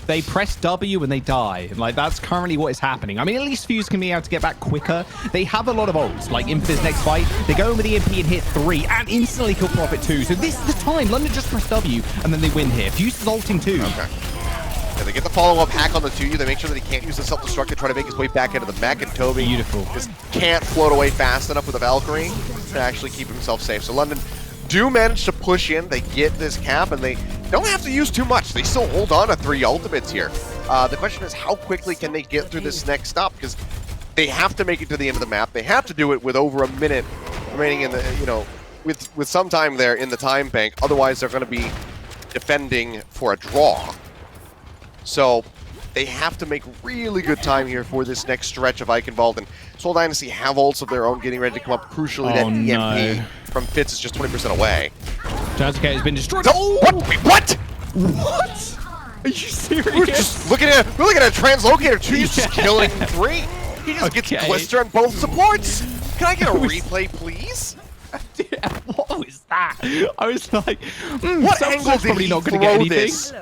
They press W and they die. And like that's currently what is happening. I mean, at least Fuse can be able to get back quicker. They have a lot of ults, like in this next fight. They go in with EMP and hit 3 and instantly kill Prophet 2. So this is the time. London just press W and then they win here. Fuse is ulting too. Okay. Yeah, they get the follow-up hack on the 2U. They make sure that he can't use the self-destruct to try to make his way back into the mech, and Toby just can't float away fast enough with a Valkyrie to actually keep himself safe. So London do manage to push in. They get this cap, and they don't have to use too much. They still hold on to 3 ultimates here. The question is, how quickly can they get through this next stop? Because they have to make it to the end of the map. They have to do it with over a minute remaining in the, with some time there in the time bank. Otherwise, they're going to be defending for a draw. So they have to make really good time here for this next stretch of Eichenwalde. And Seoul Dynasty have ults of their own getting ready to come up. Crucially, that EMP from Fitz is just 20% away. Jazzuke has been destroyed. Oh! What? Wait, what? What? Are you serious? We're just looking at a translocator. 2 just killing 3. He just gets Glister on both supports. Can I get a replay, please? Dude, what was that? I was like, what angle did probably he not going to get anything. This?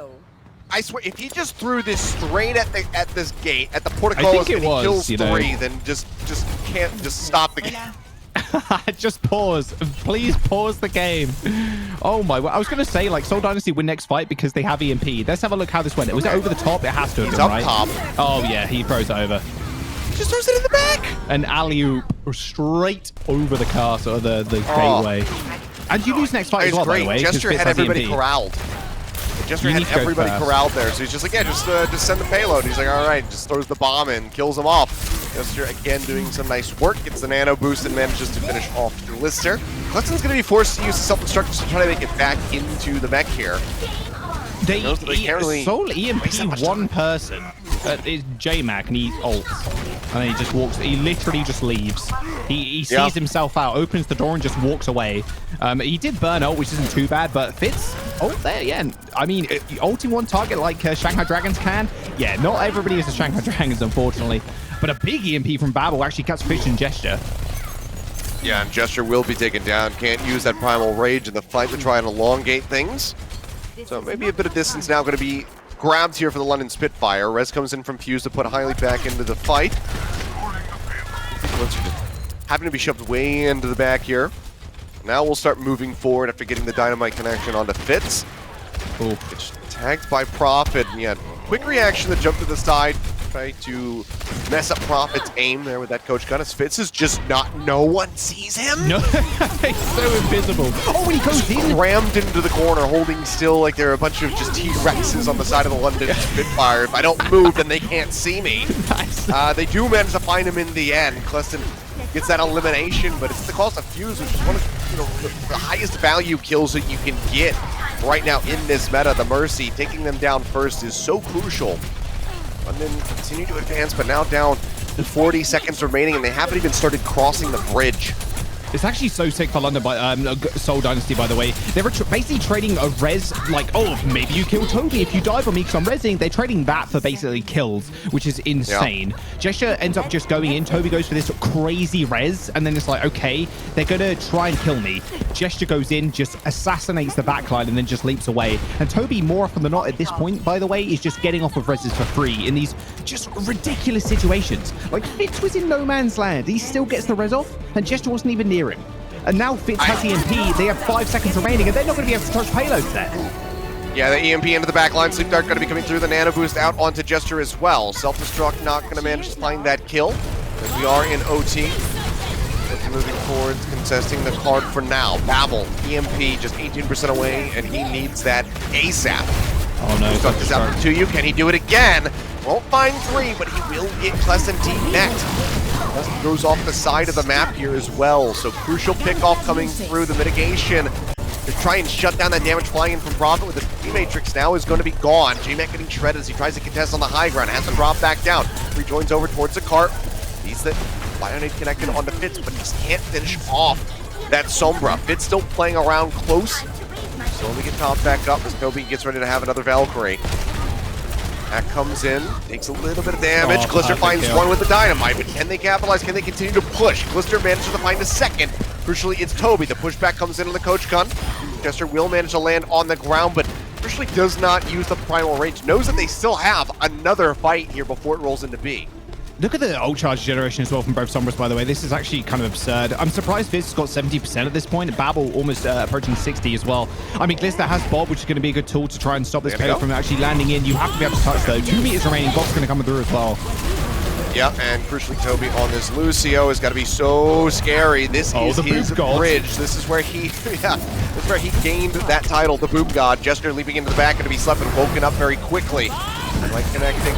I swear, if he just threw this straight at this gate, at the portcullis, and he kills 3, then just stop the game. Just pause. Please pause the game. Oh my, I was going to say, like, Seoul Dynasty win next fight because they have EMP. Let's have a look how this went. Was it over the top? It has to have been, right? Top. Oh yeah, he throws it over. He just throws it in the back. An alley-oop straight over the castle, the gateway. And you lose next fight as well, by the way. Gesture had everybody corralled. Gesture had everybody corralled there, so he's just like, yeah, just send the payload. He's like, all right, just throws the bomb in, kills him off. Gesture again doing some nice work, gets the nano boost and manages to finish off Glister. Glister's going to be forced to use the self-destruct to try to make it back into the mech here. Seoul EMP one person. It's J-Mac and he ults. And then he just walks, he literally just leaves. He sees himself out, opens the door and just walks away. He did burn ult, which isn't too bad, but Fitz ult there, yeah. I mean, ulting one target like Shanghai Dragons can, yeah, not everybody is the Shanghai Dragons, unfortunately. But a big EMP from Babel actually cuts Fish and Gesture. Yeah, and Gesture will be taken down. Can't use that Primal Rage in the fight to try and elongate things. So maybe a bit of distance now going to be grabbed here for the London Spitfire. Rez comes in from Fuse to put Hailey back into the fight. Having to be shoved way into the back here. Now we'll start moving forward after getting the dynamite connection onto Fitz. Oh, it's tagged by Prophet. And yeah, quick reaction to jump to the side. Try to mess up Prophet's aim there with that coach gun. As Fitz is just no one sees him. No, he's so invisible. Oh, when he goes in, rammed into the corner, holding still like there are a bunch of just T-Rexes on the side of the London Spitfire. If I don't move, then they can't see me. Nice. They do manage to find him in the end. Cleston gets that elimination, but it's the cost of Fuse, which is one of the highest value kills that you can get right now in this meta. The Mercy, taking them down first is so crucial. London continue to advance, but now down to 40 seconds remaining, and they haven't even started crossing the bridge. It's actually so sick for London, by Seoul Dynasty, by the way. They're basically trading a res, like, oh, maybe you kill Toby if you dive on me because I'm rezzing. They're trading that for basically kills, which is insane. Yeah. Gesture ends up just going in. Toby goes for this crazy res, and then it's like, okay, they're going to try and kill me. Gesture goes in, just assassinates the backline, and then just leaps away. And Toby, more often than not at this point, by the way, is just getting off of reses for free in these just ridiculous situations. Like, Fitz was in no man's land. He still gets the res off, and Gesture wasn't even near him. And now Fitz has EMP. They have 5 seconds remaining, and they're not going to be able to touch payloads there. Yeah, the EMP into the back line. Sleep Dart going to be coming through. The nano boost out onto Gesture as well. Self-destruct not going to manage to find that kill. As we are in OT. Moving forward, contesting the card for now. Babel, EMP just 18% away, and he needs that ASAP. Oh no. Stuck this out to you. Can he do it again? Won't find 3, but he will get Clescentine next. Clescentine goes off the side of the map here as well. So crucial pickoff coming through. The mitigation to try and shut down that damage flying in from Prophet with the P-Matrix now is going to be gone. JMac getting shredded as he tries to contest on the high ground. Has to drop back down. Rejoins over towards the cart. He's the Bionade connected onto Fitz, but he just can't finish off that Sombra. Fitz still playing around close. Slowly get topped back up as Toby gets ready to have another Valkyrie. That comes in, takes a little bit of damage. Glister finds one with the dynamite, but can they capitalize? Can they continue to push? Glister manages to find a second. Crucially, it's Toby. The pushback comes in on the coach gun. Gesture will manage to land on the ground, but crucially does not use the primal rage. Knows that they still have another fight here before it rolls into B. Look at the ult charge generation as well from both Sombras, by the way. This is actually kind of absurd. I'm surprised Fizz got 70% at this point. Babel almost approaching 60 as well. I mean, Glister has Bob, which is going to be a good tool to try and stop this payload from actually landing in. You have to be able to touch, though. 2 meters remaining. Bob's going to come through as well. Yeah, and crucially, Toby on this Lucio has got to be so scary. This is his bridge. This is where he, this is where he gained that title, the Boom God. Gesture leaping into the back, going to be slept and woken up very quickly. Like connecting.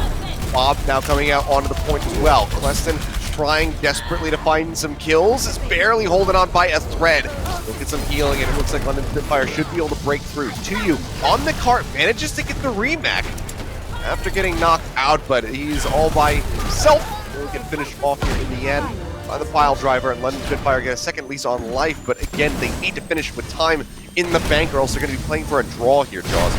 Bob now coming out onto the point as well. Cleston trying desperately to find some kills. Is barely holding on by a thread. Look at some healing, and it looks like London Spitfire should be able to break through. To on the cart, manages to get the remake after getting knocked out, but he's all by himself. He'll get finished off here in the end by the pile driver, and London Spitfire get a second lease on life, but again, they need to finish with time in the bank, or else they're going to be playing for a draw here, Jaws.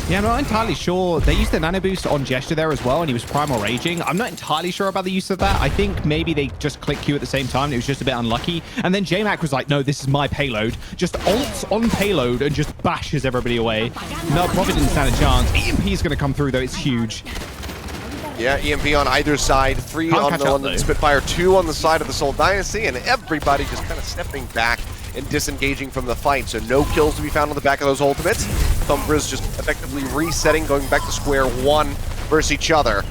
Yeah, I'm not entirely sure. They used the nano boost on Gesture there as well, and he was primal raging. I'm not entirely sure about the use of that. I think maybe they just click Q at the same time, and it was just a bit unlucky. And then JMac was like, no, this is my payload. Just ults on payload and just bashes everybody away. No, Prophet didn't stand a chance. EMP is going to come through, though. It's huge. Yeah, EMP on either side. 3 on the London Spitfire, 2 on the side of the Seoul Dynasty, and everybody just kind of stepping back and disengaging from the fight. So no kills to be found on the back of those ultimates. Thumbra's just effectively resetting, going back to square one versus each other.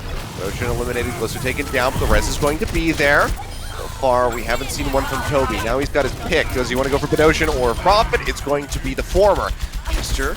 Ocean eliminated, Glister taken down, but the res is going to be there. So far, we haven't seen one from Toby. Now he's got his pick. Does he want to go for Bedosian or Prophet? It's going to be the former. Glister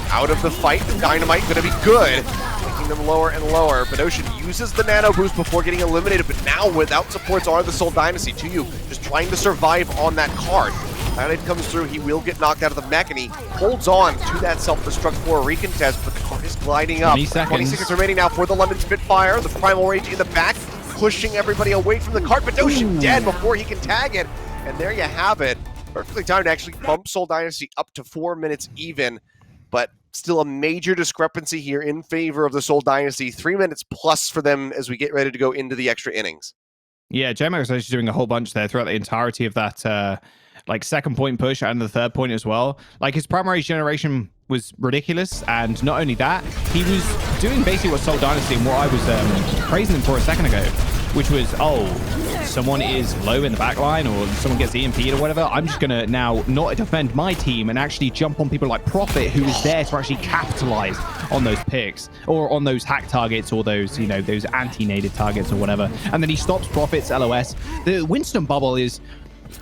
out of the fight. The dynamite going to be good. Making them lower and lower. Bedosian uses the nano boost before getting eliminated, but now without supports are the Seoul Dynasty. To just trying to survive on that card. Payload comes through, he will get knocked out of the mech, and he holds on to that self-destruct for a recontest, but the card is gliding up. 20 seconds remaining now for the London Spitfire. The Primal Rage in the back, pushing everybody away from the cart. Bedosian dead before he can tag it, and there you have it. Perfectly timed to actually bump Seoul Dynasty up to 4 minutes even, but still a major discrepancy here in favor of the Seoul Dynasty. 3 minutes plus for them as we get ready to go into the extra innings. Yeah, JMac was actually doing a whole bunch there throughout the entirety of that like second point push and the third point as well. Like his primary generation was ridiculous, and not only that, he was doing basically what Seoul Dynasty and what I was praising him for a second ago, which was, oh, someone is low in the back line or someone gets EMP'd or whatever, I'm just gonna now not defend my team and actually jump on people like Prophet, who is there to actually capitalize on those picks or on those hack targets or those, you know, those anti-native targets or whatever. And then he stops Prophet's LOS. The Winston bubble is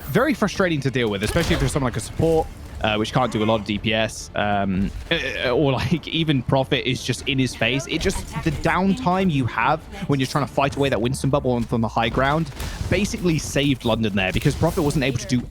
very frustrating to deal with, especially if you're someone like a support, which can't do a lot of DPS, or like even Prophet is just in his face. It just, the downtime you have when you're trying to fight away that Winston bubble on the high ground basically saved London there, because Prophet wasn't able to do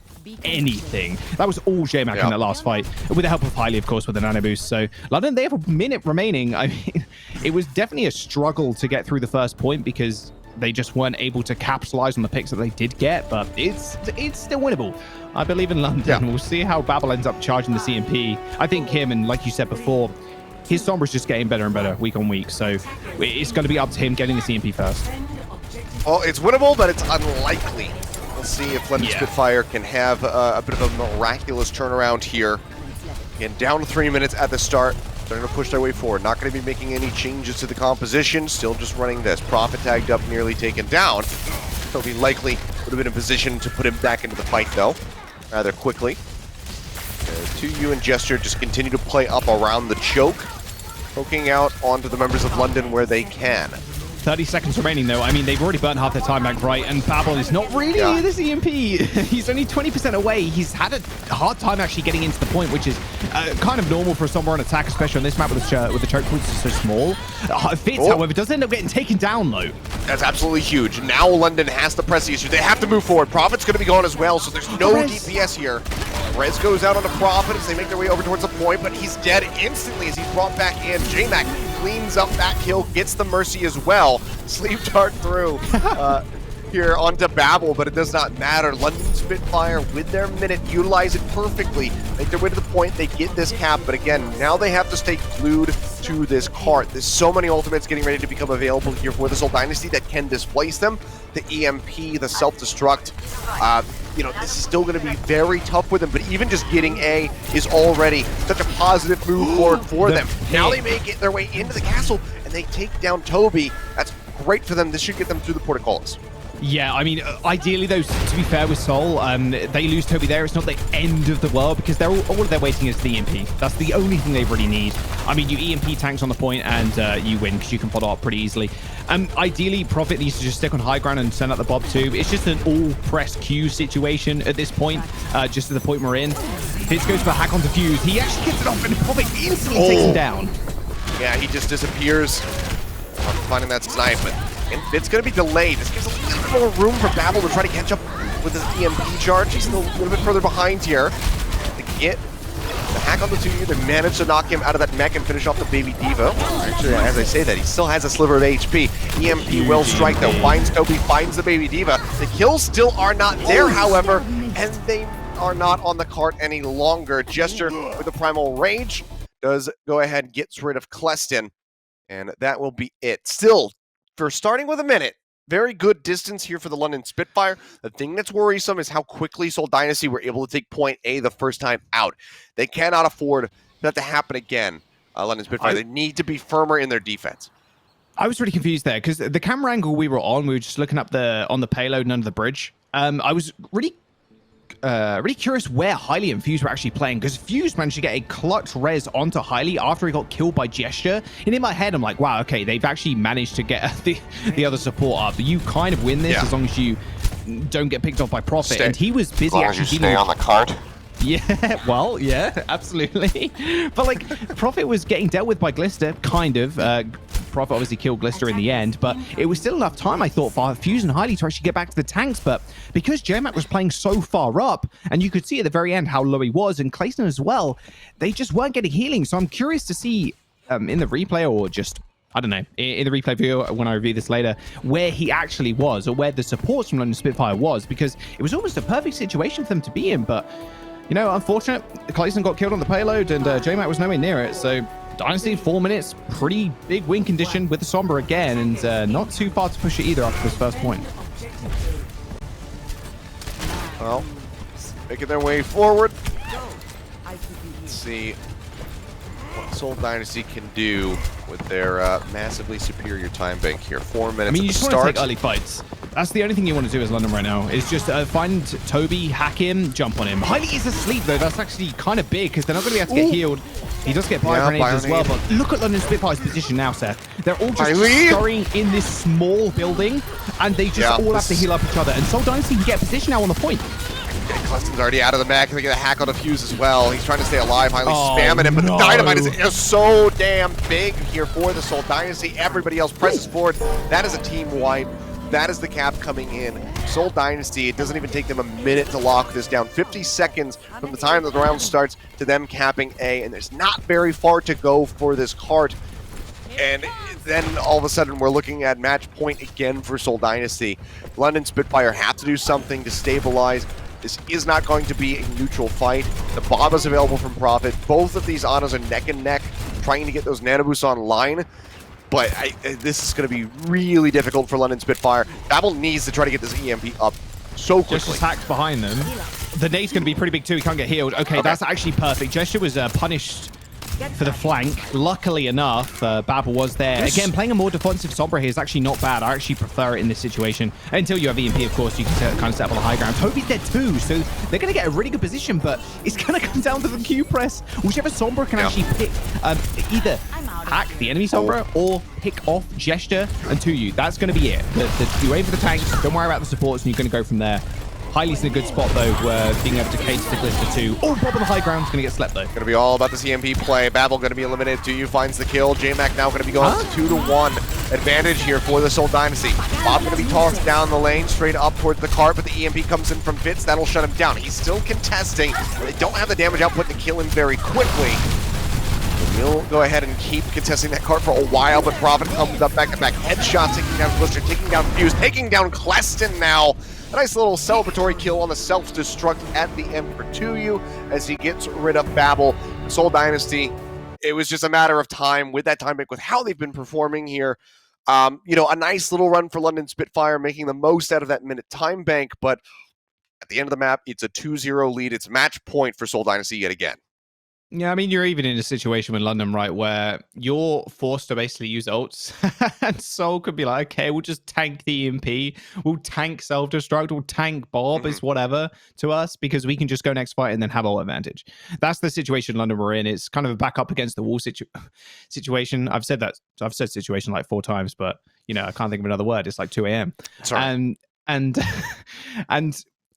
anything. That was all JMac in that last fight, with the help of Highly, of course, with the nano boost. So London, they have a minute remaining. I mean, it was definitely a struggle to get through the first point, because they just weren't able to capitalize on the picks that they did get, but it's still winnable. I believe in London. Yeah. We'll see how Babel ends up charging the CMP. I think him, and like you said before, his Sombra's just getting better and better week on week, so it's going to be up to him getting the CMP first. Well, it's winnable, but it's unlikely. We'll see if London Spitfire can have a bit of a miraculous turnaround here. Again, down to 3 minutes at the start. They're going to push their way forward. Not going to be making any changes to the composition. Still just running this. Prophet tagged up, nearly taken down. Toby likely would have been in position to put him back into the fight, though, rather quickly. 2U and Gesture just continue to play up around the choke, poking out onto the members of London where they can. 30 seconds remaining, though. I mean, they've already burnt half their time back, right? And Babel is not really near the CMP. He's only 20% away. He's had a hard time actually getting into the point, which is kind of normal for a Sombra on attack, especially on this map with the choke points is so small. Fitz, however, does end up getting taken down, though. That's absolutely huge. Now London has to press the issue. They have to move forward. Prophet's going to be gone as well, so there's no DPS here. Rez goes out on the Prophet as they make their way over towards the point, but he's dead instantly as he's brought back in. J-Mac cleans up that kill, gets the Mercy as well. Sleep dart through here onto Babel, but it does not matter. London Spitfire, with their minute, utilize it perfectly. Make their way to the point, they get this cap, but again, now they have to stay glued to this cart. There's so many ultimates getting ready to become available here for the Seoul Dynasty that can displace them. The EMP, the self-destruct, you know, this is still going to be very tough with them, but even just getting A is already such a positive move forward for them. Now they make it their way into the castle, and they take down Toby. That's great for them. This should get them through the portcullis. Yeah, I mean, ideally, though, to be fair with Seoul, they lose Toby there. It's not the end of the world because they're all they're waiting is the EMP. That's the only thing they really need. I mean, you EMP tanks on the point and you win because you can follow up pretty easily. Ideally, Prophet needs to just stick on high ground and send out the Bob too. It's just an all-press Q situation at this point, just to the point we're in. Fitz goes for hack on Fuse. He actually gets it off and Prophet instantly takes him down. Yeah, he just disappears on finding that snipe, but it's going to be delayed. This gives a little bit more room for Babel to try to catch up with his EMP charge. He's still a little bit further behind here. To get the hack on the 2U, they managed to knock him out of that mech and finish off the Baby Diva. Actually, as I say that, he still has a sliver of HP. EMP will strike, though. Finds Toby, finds the Baby Diva. The kills still are not there, however, and they are not on the cart any longer. Gesture with the Primal Rage does go ahead, gets rid of Kleston, and that will be it. Still, for starting with a minute, very good distance here for the London Spitfire. The thing that's worrisome is how quickly Seoul Dynasty were able to take point A the first time out. They cannot afford that to happen again. London Spitfire, they need to be firmer in their defense. I was really confused there because the camera angle we were just looking up on the payload and under the bridge. I was really curious where Hailey and Fuse were actually playing because Fuse managed to get a clutch res onto Hailey after he got killed by Gesture. And in my head, I'm like, wow, okay, they've actually managed to get the other support up. You kind of win this as long as you don't get picked off by Prophet. And he was busy actually dealing on the cart. Yeah, well, yeah, absolutely. But like, Prophet was getting dealt with by Glister, kind of. Prophet obviously killed Glister in the end, but it was still enough time, I thought, for Fuse and Hailey to actually get back to the tanks. But because J-Mac was playing so far up, and you could see at the very end how low he was, and Clayton as well, they just weren't getting healing. So I'm curious to see in the replay, or just, I don't know, in the replay video when I review this later, where he actually was, or where the supports from London Spitfire was, because it was almost a perfect situation for them to be in. But you know, unfortunate, Clayton got killed on the payload, and J-Mac was nowhere near it. So Dynasty, 4 minutes, pretty big win condition with the Sombra again, and not too far to push it either after this first point. Well, making their way forward. Let's see what Seoul Dynasty can do with their massively superior time bank here. 4 minutes. I mean, you at the just want to take early fights. That's the only thing you want to do as London right now, is just find Toby, hack him, jump on him. Hailey is asleep, though. That's actually kind of big, because they're not going to be able to get healed. He does get bio grenades as well, but look at London Spitfire's position now, Seth. They're all just scurrying in this small building, and they just all have to heal up each other. And Seoul Dynasty can get a position now on the point. Cluston's already out of the mech. They get a hack on a Fuse as well. He's trying to stay alive. Hailey's spamming him, but the dynamite is so damn big here for the Seoul Dynasty. Everybody else presses forward. That is a team wipe. That is the cap coming in. Seoul Dynasty, it doesn't even take them a minute to lock this down. 50 seconds from the time that the round starts to them capping A, and there's not very far to go for this cart. And then all of a sudden we're looking at match point again for Seoul Dynasty. London Spitfire have to do something to stabilize. This is not going to be a neutral fight. The bomb is available from Prophet. Both of these Anas are neck and neck, trying to get those nano boosts online. But this is going to be really difficult for London Spitfire. Babel needs to try to get this EMP up so quickly. Just hacked behind them. The nade's going to be pretty big too. He can't get healed. Okay, that's actually perfect. Gesture was punished for the flank. Luckily enough, Babel was there. Again, playing a more defensive Sombra here is actually not bad. I actually prefer it in this situation. Until you have EMP, of course, you can kind of set up on the high ground. Toby's there too, so they're going to get a really good position, but it's going to come down to the Q press. Whichever Sombra can actually pick, either hack the enemy Sombra or pick off Gesture and 2U. That's going to be it. You aim for the tanks, don't worry about the supports, and you're going to go from there. Highly's in a good spot, though, where being able to cater to Glister too. Oh, Bob on the high ground is going to get slept, though. Going to be all about this EMP play. Babel going to be eliminated. 2U finds the kill. J-Mac now going to be going 2-1 advantage here for the Seoul Dynasty. Bob going to be tossed down the lane, straight up towards the cart, but the EMP comes in from Fitz. That'll shut him down. He's still contesting. They don't have the damage output to kill him very quickly. We'll go ahead and keep contesting that cart for a while, but Prophet comes up back-to-back headshots, taking down Glister, taking down Fuse, taking down Cleston now. A nice little celebratory kill on the self-destruct at the end for 2U as he gets rid of Babel. Seoul Dynasty, it was just a matter of time with that time bank, with how they've been performing here. You know, a nice little run for London Spitfire, making the most out of that minute time bank, but at the end of the map, it's a 2-0 lead. It's match point for Seoul Dynasty yet again. Yeah, I mean, you're even in a situation with London, right, where you're forced to basically use ults. And Seoul could be like, okay, we'll just tank the EMP. We'll tank self-destruct. We'll tank Bob. It's whatever to us because we can just go next fight and then have ult advantage. That's the situation London we're in. It's kind of a back up against the wall situation. I've said that. I've said situation like 4 times, but, you know, I can't think of another word. It's like 2 a.m. Sorry. And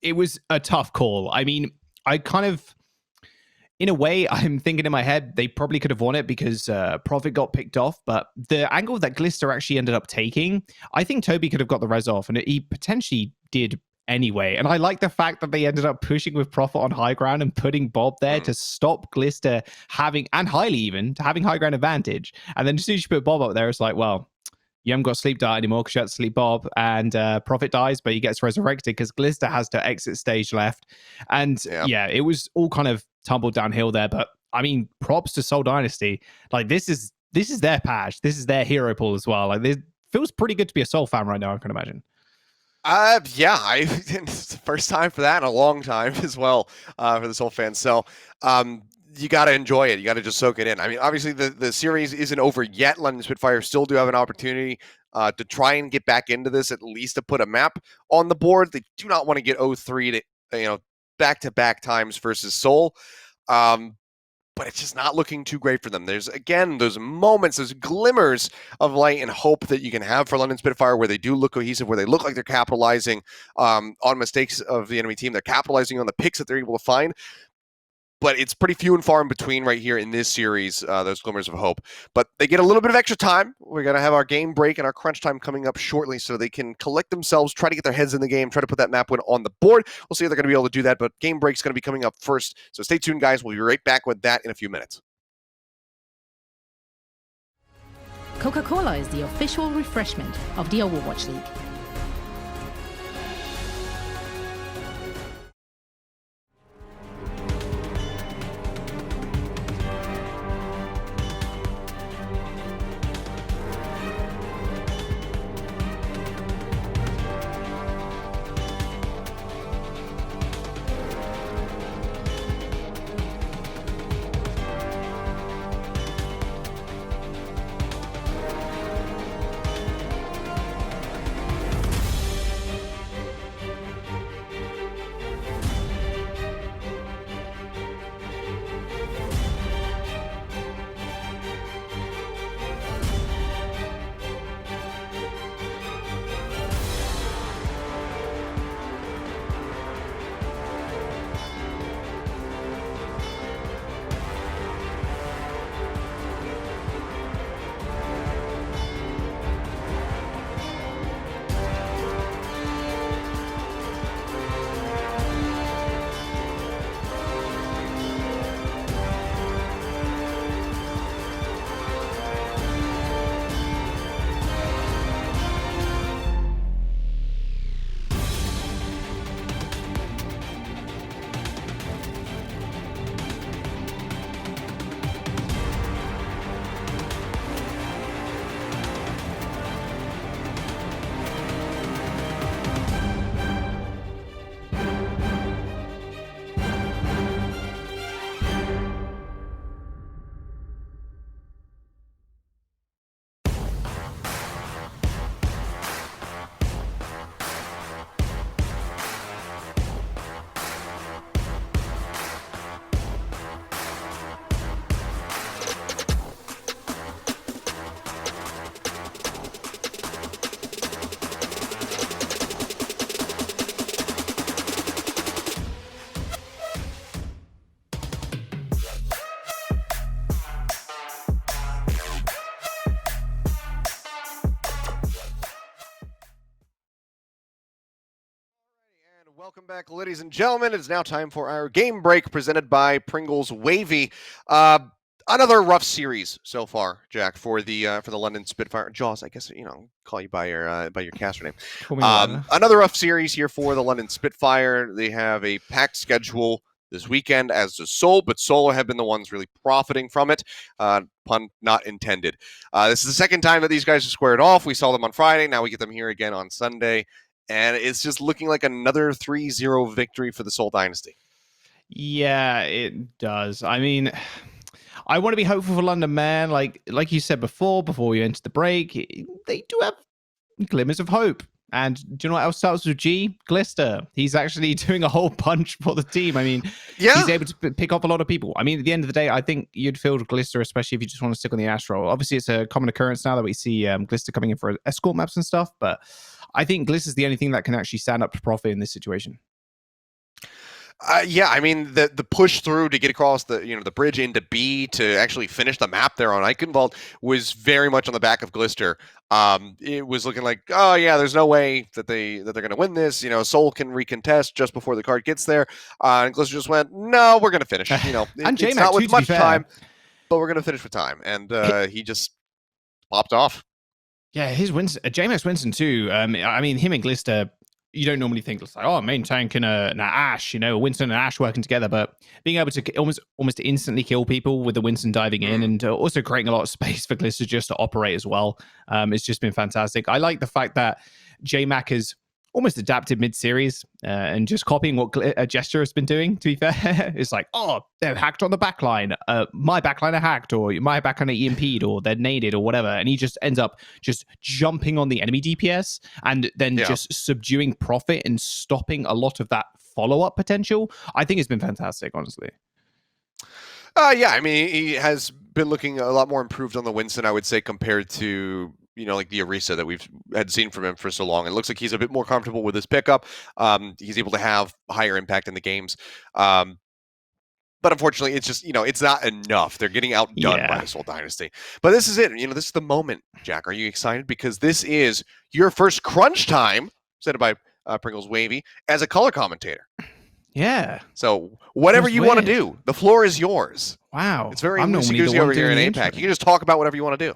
it was a tough call. I mean, I kind of... In a way, I'm thinking in my head, they probably could have won it because Prophet got picked off, but the angle that Glister actually ended up taking, I think Toby could have got the res off, and he potentially did anyway. And I like the fact that they ended up pushing with Prophet on high ground and putting Bob there to stop Glister having, and Highly even, to having high ground advantage. And then as soon as you put Bob up there, it's like, well, you haven't got Sleep Dart anymore because you had to sleep Bob, and Prophet dies, but he gets resurrected because Glister has to exit stage left. And yeah, it was all kind of tumbled downhill there, but I mean, props to Seoul Dynasty. Like this is their patch. This is their hero pool as well. Like it feels pretty good to be a Seoul fan right now, I can imagine. Yeah, it's the first time for that in a long time as well for the Seoul fans. So you got to enjoy it. You got to just soak it in. I mean, obviously the series isn't over yet. London Spitfire still do have an opportunity to try and get back into this, at least to put a map on the board. They do not want to get 0-3 to, you know, back-to-back times versus Seoul. But it's just not looking too great for them. There's, again, those moments, those glimmers of light and hope that you can have for London Spitfire where they do look cohesive, where they look like they're capitalizing on mistakes of the enemy team. They're capitalizing on the picks that they're able to find. But it's pretty few and far in between right here in this series, those glimmers of hope. But they get a little bit of extra time. We're going to have our game break and our crunch time coming up shortly so they can collect themselves, try to get their heads in the game, try to put that map win on the board. We'll see if they're going to be able to do that, but game break's going to be coming up first. So stay tuned, guys. We'll be right back with that in a few minutes. Coca-Cola is the official refreshment of the Overwatch League. Welcome back, ladies and gentlemen. It's now time for our game break presented by Pringles Wavy. Another rough series so far, Jack, for the London Spitfire. Jaws, I guess call you by your caster name. Call me whatever. Another rough series here for the London Spitfire. They have a packed schedule this weekend, as does Seoul, but Seoul have been the ones really profiting from it. Pun not intended. This is the second time that these guys have squared off. We saw them on Friday. Now we get them here again on Sunday. And it's just looking like another 3-0 victory for the Seoul Dynasty. Yeah, it does. I mean, I want to be hopeful for London, man. Like you said before we enter the break, they do have glimmers of hope. And do you know what else starts with G? Glister. He's actually doing a whole bunch for the team. I mean, he's able to pick off a lot of people. I mean, at the end of the day, I think you'd field Glister, especially if you just want to stick on the Astro. Obviously, it's a common occurrence now that we see Glister coming in for escort maps and stuff. But I think Glister is the only thing that can actually stand up to Profit in this situation. Yeah, I mean the push through to get across the bridge into B to actually finish the map there on Eichenwalde was very much on the back of Glister. It was looking like, oh yeah, there's no way that they're going to win this. Seoul can recontest just before the card gets there, and Glister just went, no, we're going to finish. And it's not with much time, but we're going to finish with time, and he just popped off. Yeah, his Winston, J-Max Winston too. I mean, him and Glister, you don't normally think it's like, oh, main tank and Ash, Winston and Ash working together, but being able to almost instantly kill people with the Winston diving in and also creating a lot of space for Glister just to operate as well. It's just been fantastic. I like the fact that J-Mac has almost adapted mid-series and just copying what Gesture has been doing, to be fair. It's like, oh, they're hacked on the backline. My backline are hacked, or my backline are EMP'd, or they're naded, or whatever. And he just ends up just jumping on the enemy DPS and then just subduing Profit and stopping a lot of that follow-up potential. I think it's been fantastic, honestly. Yeah, I mean, he has been looking a lot more improved on the Winston, I would say, compared to like the Orisa that we've had seen from him for so long. It looks like he's a bit more comfortable with his pickup. He's able to have higher impact in the games. But unfortunately, it's just, it's not enough. They're getting outdone by the Seoul Dynasty. But this is it. This is the moment, Jack. Are you excited? Because this is your first crunch time, said by Pringles Wavy, as a color commentator. Yeah. So whatever you want to do, the floor is yours. Wow. It's very loosey-goosey over here in APAC. You can just talk about whatever you want to do.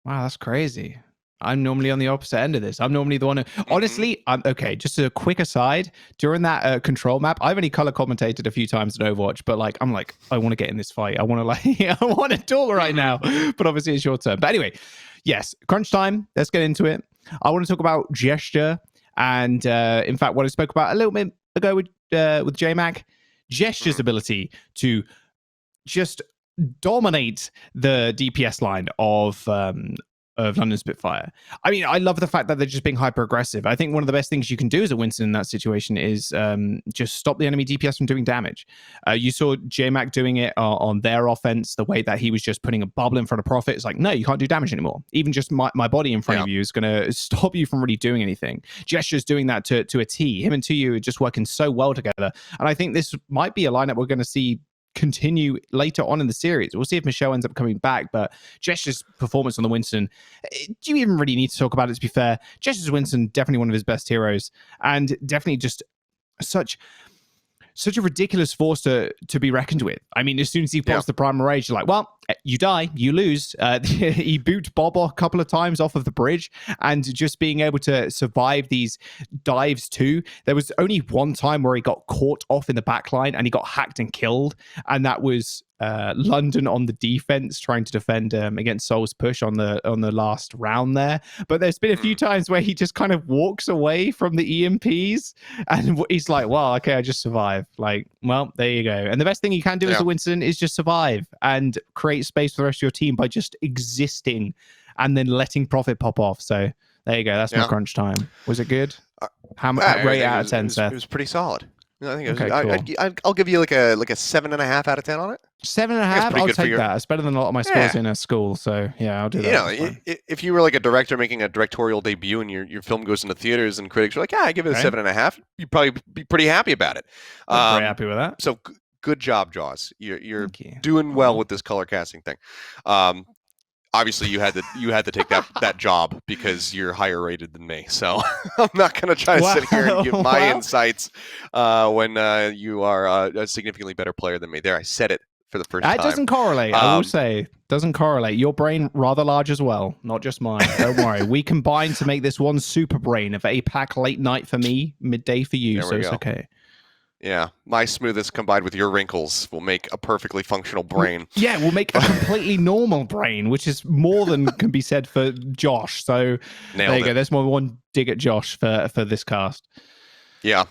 Wow, that's crazy. I'm normally on the opposite end of this. I'm normally the one who, honestly, okay, just a quick aside, during that control map, I've only color commentated a few times in Overwatch, but I'm like, I want to get in this fight. I want to I want to duel right now, but obviously it's your turn. But anyway, yes, crunch time. Let's get into it. I want to talk about Gesture and, in fact, what I spoke about a little bit ago with JMac, Gesture's ability to just dominate the DPS line of London Spitfire. I mean, I love the fact that they're just being hyper aggressive. I think one of the best things you can do as a Winston in that situation is just stop the enemy DPS from doing damage. You saw JMac doing it on their offense, the way that he was just putting a bubble in front of Profit. It's like, no, you can't do damage anymore. Even just my body in front of you is going to stop you from really doing anything. Gesture's doing that to a T. Him and Tuyu are just working so well together. And I think this might be a lineup we're going to see continue later on in the series. We'll see if Michelle ends up coming back, but Gesture's performance on the Winston, do you even really need to talk about it, to be fair? Gesture's Winston, definitely one of his best heroes, and definitely just such a ridiculous force to be reckoned with. I mean, as soon as he pulls the Primal Rage, you're like, well, you die, you lose. He booped Bob a couple of times off of the bridge, and just being able to survive these dives too. There was only one time where he got caught off in the back line and he got hacked and killed, and that was London on the defense trying to defend against Seoul's push on the last round there. But there's been a few times where he just kind of walks away from the EMPs and he's like, well, okay, I just survived. Like, well, there you go. And the best thing you can do as a Winston is just survive and create space for the rest of your team by just existing and then letting Profit pop off. So there you go. That's my crunch time. Was it good? How much rate out of 10, Seth? It was pretty solid. I think it was, cool. I'll give you like a 7.5 out of 10 on it. 7.5. I'll take that. It's better than a lot of my scores in a school. So yeah, I'll do that. If you were like a director making a directorial debut and your film goes into theaters and critics are like, yeah, I give it a 7.5, you'd probably be pretty happy about it. I'm very happy with that. So good job, Jaws. You're doing well with this color casting thing. obviously you had to take that job because you're higher rated than me. So I'm not going to try to sit here and give my insights when you are a significantly better player than me. There, I said it for the first time. It doesn't correlate. I will say, doesn't correlate. Your brain rather large as well, not just mine. Don't worry. We combined to make this one super brain of APAC late night for me, midday for you. So it's okay. Yeah, my smoothness combined with your wrinkles will make a perfectly functional brain. Yeah, we'll make a completely normal brain, which is more than can be said for Josh. So there you go. There's my one dig at Josh for this cast. Yeah.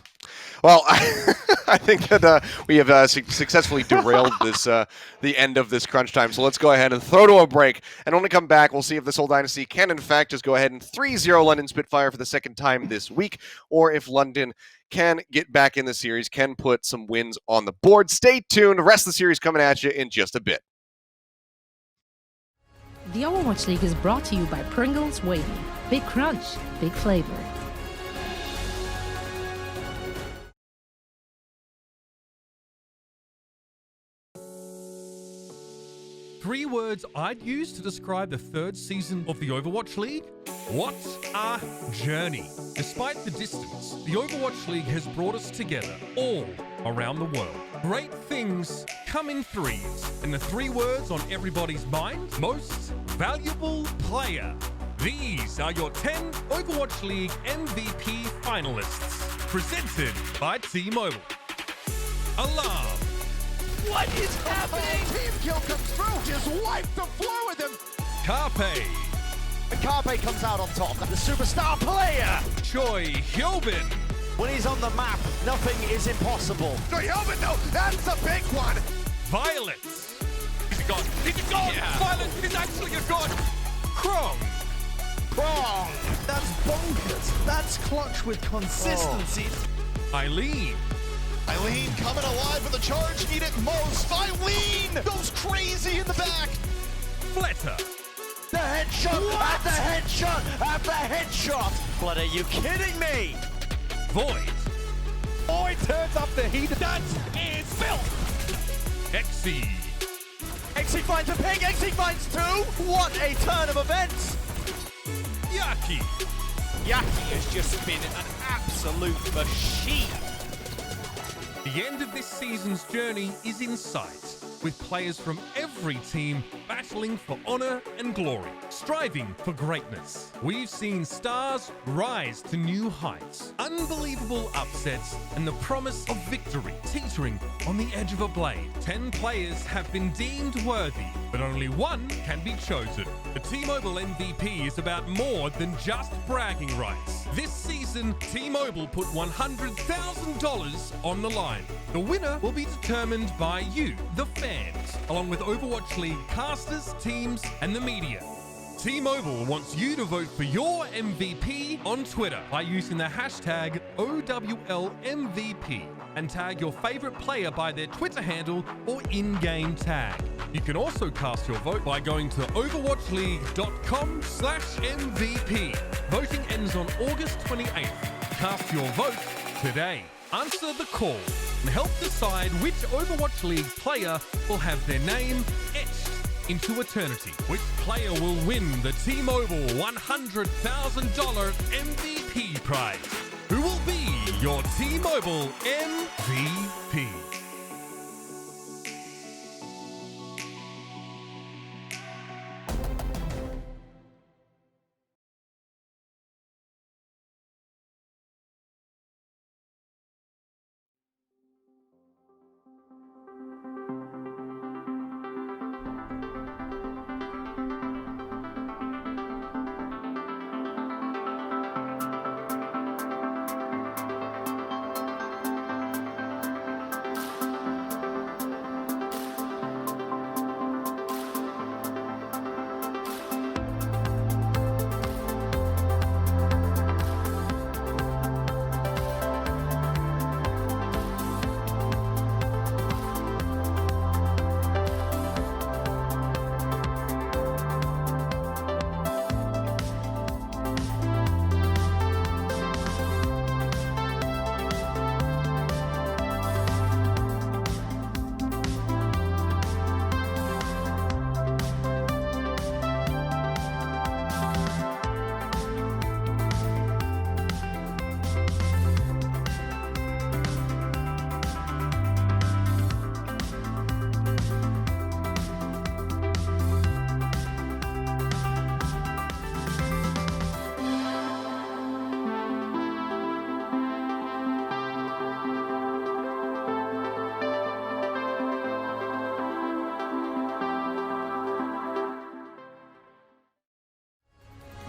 Well, I think that we have successfully derailed this the end of this crunch time. So let's go ahead and throw to a break. And when we come back, we'll see if the Seoul Dynasty can, in fact, just go ahead and 3-0 London Spitfire for the second time this week, or if London can get back in the series, can put some wins on the board. Stay tuned. The rest of the series coming at you in just a bit. The Overwatch League is brought to you by Pringles Wavy. Big crunch, big flavor. Three words I'd use to describe the third season of the Overwatch League? What a journey! Despite the distance, the Overwatch League has brought us together all around the world. Great things come in threes, and the three words on everybody's mind: most valuable player. These are your 10 Overwatch League MVP finalists, presented by T-Mobile. Alarm! What is happening? Team kill comes through. Just wipe the floor with him. Carpe. And Carpe comes out on top. The superstar player. Choi Hyobin. When he's on the map, nothing is impossible. Choi Hyobin, though, that's a big one. Violet. He's a god. He's a god. Yeah. Violet is actually a god. Krong. Krong. That's bonkers. That's clutch with consistency. Eileen. Eileen coming alive for the charge needed most. Eileen goes crazy in the back. Fletter. The headshot. What? At the headshot. At the headshot. Blood, are you kidding me? Void. Void turns up the heat. That is filth. Exy. Exy finds a ping. Exy finds two. What a turn of events. Yaki. Yaki has just been an absolute machine. The end of this season's journey is in sight, with players from every team battling for honor and glory, striving for greatness. We've seen stars rise to new heights, unbelievable upsets, and the promise of victory teetering on the edge of a blade. 10 players have been deemed worthy, but only one can be chosen. The T-Mobile MVP is about more than just bragging rights. This season, T-Mobile put $100,000 on the line. The winner will be determined by you, the fans, along with Overwatch League casters, teams, and the media. T-Mobile wants you to vote for your MVP on Twitter by using the hashtag OWLMVP and tag your favorite player by their Twitter handle or in-game tag. You can also cast your vote by going to overwatchleague.com/MVP. Voting ends on August 28th. Cast your vote today. Answer the call and help decide which Overwatch League player will have their name etched into eternity. Which player will win the T-Mobile $100,000 MVP prize? Who will be your T-Mobile MVP?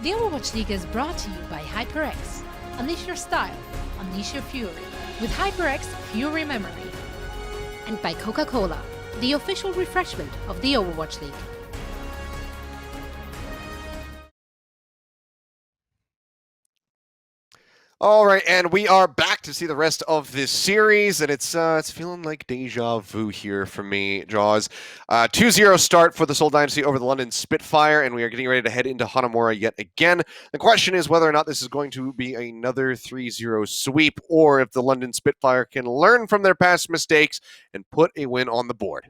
The Overwatch League is brought to you by HyperX. Unleash your style, unleash your fury with HyperX Fury Memory. And by Coca-Cola, the official refreshment of the Overwatch League. All right, and we are back to see the rest of this series, and it's feeling like deja vu here for me, Jaws. 2-0 start for the Seoul Dynasty over the London Spitfire, and we are getting ready to head into Hanamura yet again. The question is whether or not this is going to be another 3-0 sweep, or if the London Spitfire can learn from their past mistakes and put a win on the board.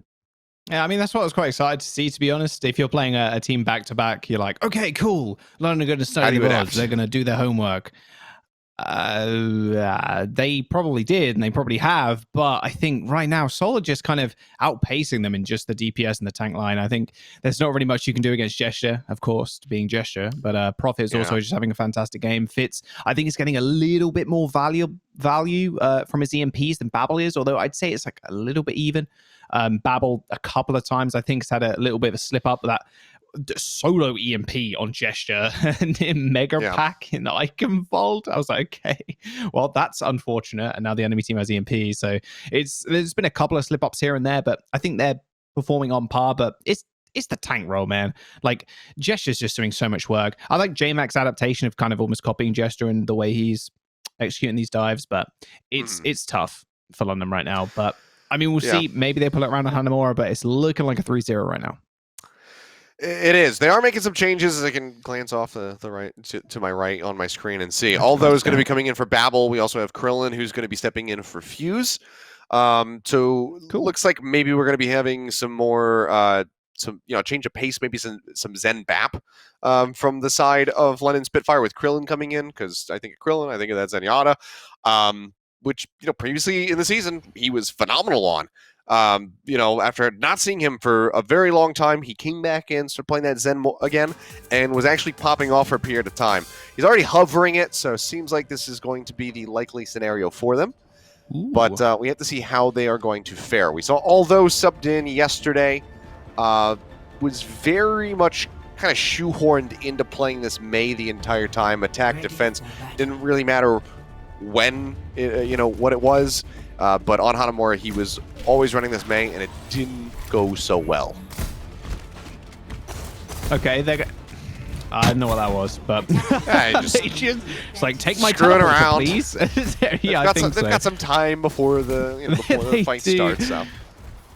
Yeah, I mean, that's what I was quite excited to see, to be honest. If you're playing a team back-to-back, you're like, okay, cool. London are going to study the odds. They're going to do their homework. They probably did, and they probably have, but I think right now Seoul are just kind of outpacing them in just the DPS and the tank line. I think there's not really much you can do against Gesture, of course, being Gesture, but Prophet is also just having a fantastic game. Fitz, I think, is getting a little bit more value from his EMPs than Babel is, although I'd say it's like a little bit even. Babel, a couple of times, I think, has had a little bit of a slip up, that solo EMP on Gesture and in Mega Pack in Eichenwalde. I was like, okay, well, that's unfortunate. And now the enemy team has EMP. So there's been a couple of slip ups here and there, but I think they're performing on par. But it's the tank role, man. Like, Gesture's just doing so much work. I like J-Mac's adaptation of kind of almost copying Gesture and the way he's executing these dives, but it's tough for London right now. But I mean, we'll see. Maybe they pull it around to Hanamura, but it's looking like a 3-0 right now. It is. They are making some changes, as I can glance off the right to my right on my screen and see. All those going to be coming in for Babel. We also have Krillin, who's going to be stepping in for Fuse. So looks like maybe we're going to be having some more change of pace, maybe some Zen Bap from the side of London Spitfire with Krillin coming in, because I think of Krillin, I think of that Zenyatta, which previously in the season he was phenomenal on. After not seeing him for a very long time, he came back in, started playing that Zen again, and was actually popping off for a period of time. He's already hovering it, so it seems like this is going to be the likely scenario for them. Ooh. But we have to see how they are going to fare. We saw Aldo subbed in yesterday, was very much kind of shoehorned into playing this Mei the entire time. Attack, defense, didn't really matter when, what it was. But on Hanamura, he was always running this Mei, and it didn't go so well. Okay, I don't know what that was, but it's like, take my teleporter, around, please. Yeah, they've got some time before the fight starts. So.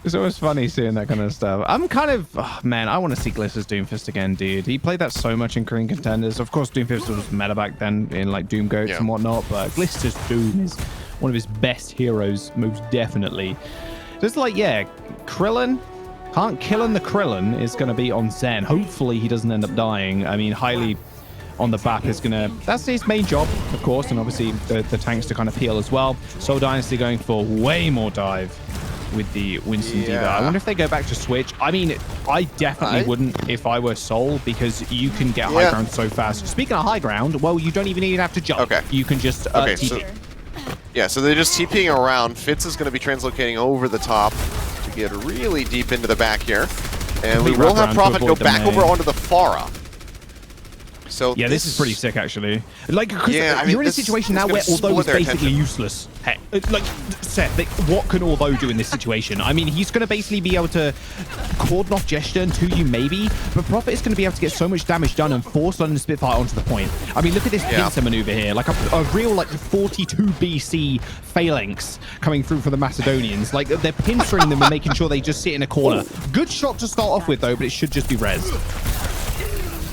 It's always funny seeing that kind of stuff. I'm kind of, I want to see Glister's Doomfist again, dude. He played that so much in Korean Contenders. Of course, Doomfist was meta back then in like Doom Goats and whatnot, but Glister's Doom is one of his best heroes, most definitely. Just like, Krillin, can't killing the Krillin is going to be on Zen. Hopefully he doesn't end up dying. I mean, highly on the BAP is going to, that's his main job, of course, and obviously the tanks to kind of peel as well. Seoul Dynasty going for way more dive with the Winston Diva. I wonder if they go back to switch. I mean, I definitely wouldn't if I were Seoul, because you can get high ground so fast. Speaking of high ground, well, you don't even have to jump. Okay. You can just TP. So they're just TPing around. Fitz is going to be translocating over the top to get really deep into the back here. And we will have Prophet go back over onto the Pharah. So this is pretty sick, actually. Like, you're in a situation now where Although is basically useless. Hey, like, Seth, what can Although do in this situation? I mean, he's going to basically be able to cordon off Gesture and 2U maybe, but Prophet is going to be able to get so much damage done and force London Spitfire onto the point. I mean, look at this pincer maneuver here. Like a real, like, 42 BC phalanx coming through for the Macedonians. Like, they're pincering them and making sure they just sit in a corner. Good shot to start off with, though, but it should just be res.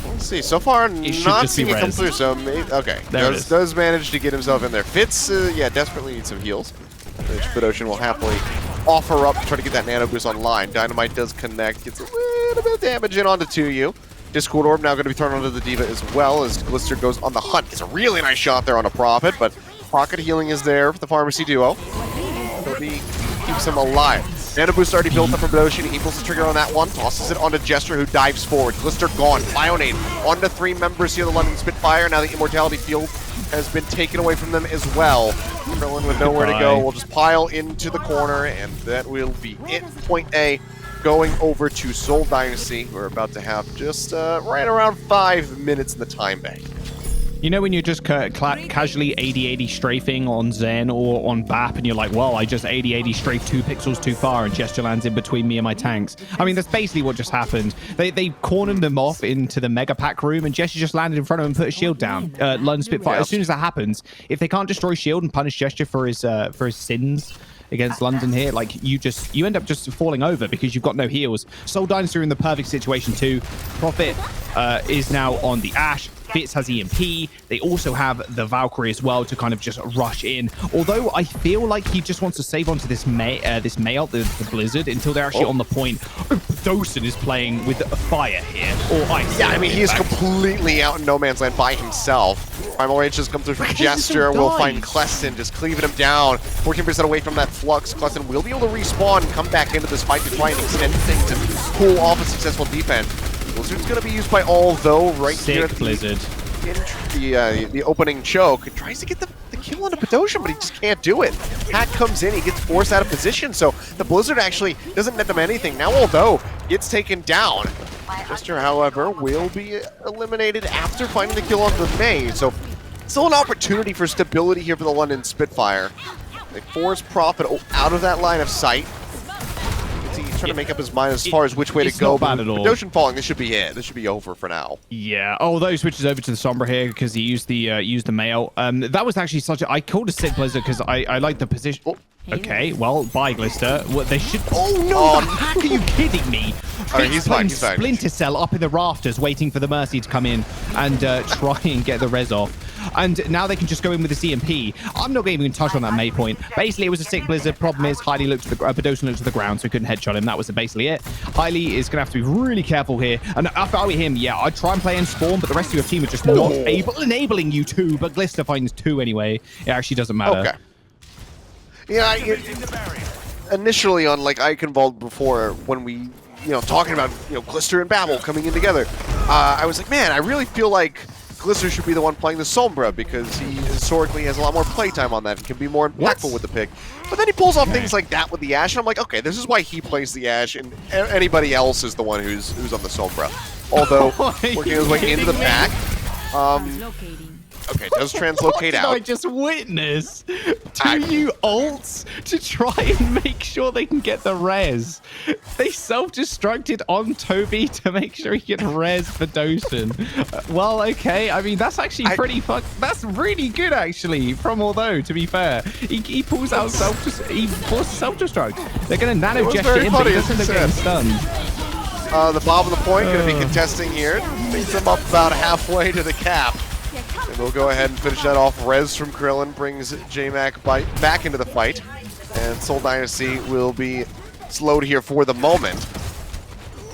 Let's see. So far, not seeing it come through. So, okay. Does manage to get himself in there. Fitz, desperately needs some heals, which Ocean will happily offer up to try to get that nano boost online. Dynamite does connect, gets a little bit of damage in onto 2U. Discord Orb now going to be thrown onto the Diva as well as Glister goes on the hunt. It's a really nice shot there on a Prophet, but pocket healing is there for the Pharmacy duo. Keeps him alive. Nano boost already built up for Ocean. He pulls the trigger on that one, tosses it onto Gesture, who dives forward. Glister gone. Bionade onto 3 members here, the London Spitfire. Now the Immortality Field has been taken away from them as well. Krillin with nowhere to go will just pile into the corner, and that will be it. Point A going over to Seoul Dynasty. We're about to have just right around 5 minutes in the time bank. You know when you're just casually 80-80 strafing on Zen or on BAP and you're like, well, I just 80-80 strafed 2 pixels too far and Gesture lands in between me and my tanks. I mean, that's basically what just happened. They cornered them off into the Mega Pack room and Gesture just landed in front of him and put a shield down. London Spitfire, as soon as that happens, if they can't destroy shield and punish Gesture for his sins against London here, like you end up just falling over because you've got no heals. Seoul Dynasty are in the perfect situation too. Prophet is now on the Ashe. Fitz has EMP. They also have the Valkyrie as well to kind of just rush in. Although I feel like he just wants to save onto this the Blizzard until they're actually on the point. Dosen is playing with fire here, or ice. Yeah, I mean, he is completely out in no man's land by himself. Primal Rage just comes through from Jester. We'll find Kleston just cleaving him down. 14% away from that flux. Kleston will be able to respawn and come back into this fight to try and extend things and pull off a successful defense. Blizzard's going to be used by all, though, right here at Blizzard. The opening choke. It tries to get the kill on a Padoshan, but he just can't do it. Hack comes in, he gets forced out of position, so the Blizzard actually doesn't net them anything. Now, although gets taken down, Jester, however, will be eliminated after finding the kill on the May. So still an opportunity for stability here for the London Spitfire. They force Prophet out of that line of sight. He's trying to make up his mind as far as which way to go. Not bad at all. Padoshan falling, this should be it. This should be over for now. Yeah. Although he switches over to the Sombra here because he used the mail. That was actually I called a sick Blizzard because I like the position. Oh. Okay, well, bye, Glister. What they should. Oh no! The hack, are you kidding me? Right, he's fine. He's fine. Splinter Cell up in the rafters, waiting for the Mercy to come in and try and get the res off. And now they can just go in with the CMP. I'm not even going to touch on that May point. Basically, it was a sick Blizzard. Problem is, Hailey looked to the Padoshan looked to the ground, so he couldn't headshot him. That was basically it. Hailey is going to have to be really careful here. And if I were him, yeah, I'd try and play in spawn, but the rest of your team are just not enabling you to. But Glister finds 2 anyway. It actually doesn't matter. Okay. Yeah, initially on like Eichenwalde before, when we, talking about, Glister and Babel coming in together, I was like, man, I really feel like Glister should be the one playing the Sombra because he historically has a lot more playtime on that and can be more impactful with the pick. But then he pulls off things like that with the Ashe, and I'm like, okay, this is why he plays the Ashe, and anybody else is the one who's on the Sombra. Although, working his way into the pack, okay, does translocate out. What did I just witness? 2 you ults to try and make sure they can get the res. They self-destructed on Toby to make sure he can res for Dosen. Well, okay. I mean, that's actually pretty that's really good, actually, from Although, to be fair. He pulls out he forces self-destruct. They're going to nano gesture him, but he doesn't end up getting stunned. The Bob on the point going to be contesting here. Brings him up about halfway to the cap. And we'll go ahead and finish that off. Res from Krillin brings J-Mac back into the fight. And Seoul Dynasty will be slowed here for the moment.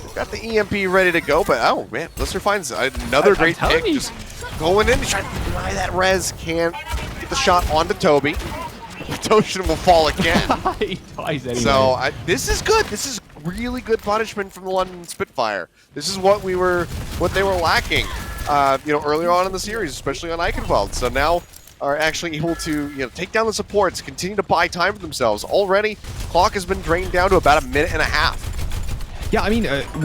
They've got the EMP ready to go, but oh man, Blister finds another great pick. Just going in to try to deny that res. Can't get the shot onto Toby. Toshin will fall again. He dies anyway. So this is good. This is really good punishment from the London Spitfire. This is what they were lacking. Earlier on in the series, especially on Eichenwalde. So now are actually able to, take down the supports, continue to buy time for themselves. Already, clock has been drained down to about 1.5 minutes. Yeah, I mean,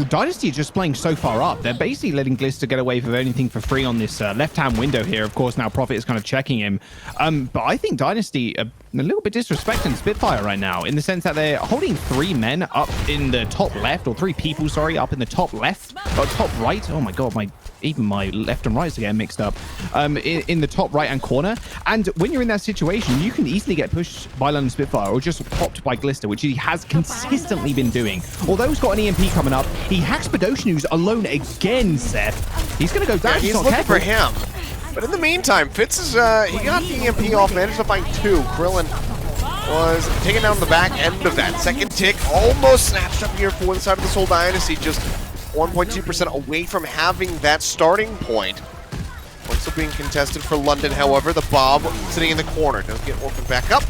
Dynasty is just playing so far up. They're basically letting Glister get away with anything for free on this left-hand window here. Of course, now Prophet is kind of checking him. But I think Dynasty are a little bit disrespecting Spitfire right now in the sense that they're holding 3 men up in the top left, or 3 people, sorry, up in the top left, or top right. Oh my god, even my left and right are getting mixed up. In the top right-hand corner. And when you're in that situation, you can easily get pushed by London Spitfire or just popped by Glister, which he has consistently been doing. Although he's got an EMP coming up, he hacks Padoshan, who's alone again, Seth. He's going to go down. Yeah, he's looking for him. But in the meantime, Fitz is, he got the EMP off, managed to find 2. Krillin was taken down the back end of that. Second tick, almost snatched up here for the side of the Seoul Dynasty, just 1.2% away from having that starting point. Also being contested for London, however, the Bob sitting in the corner. Doesn't get orphaned back up.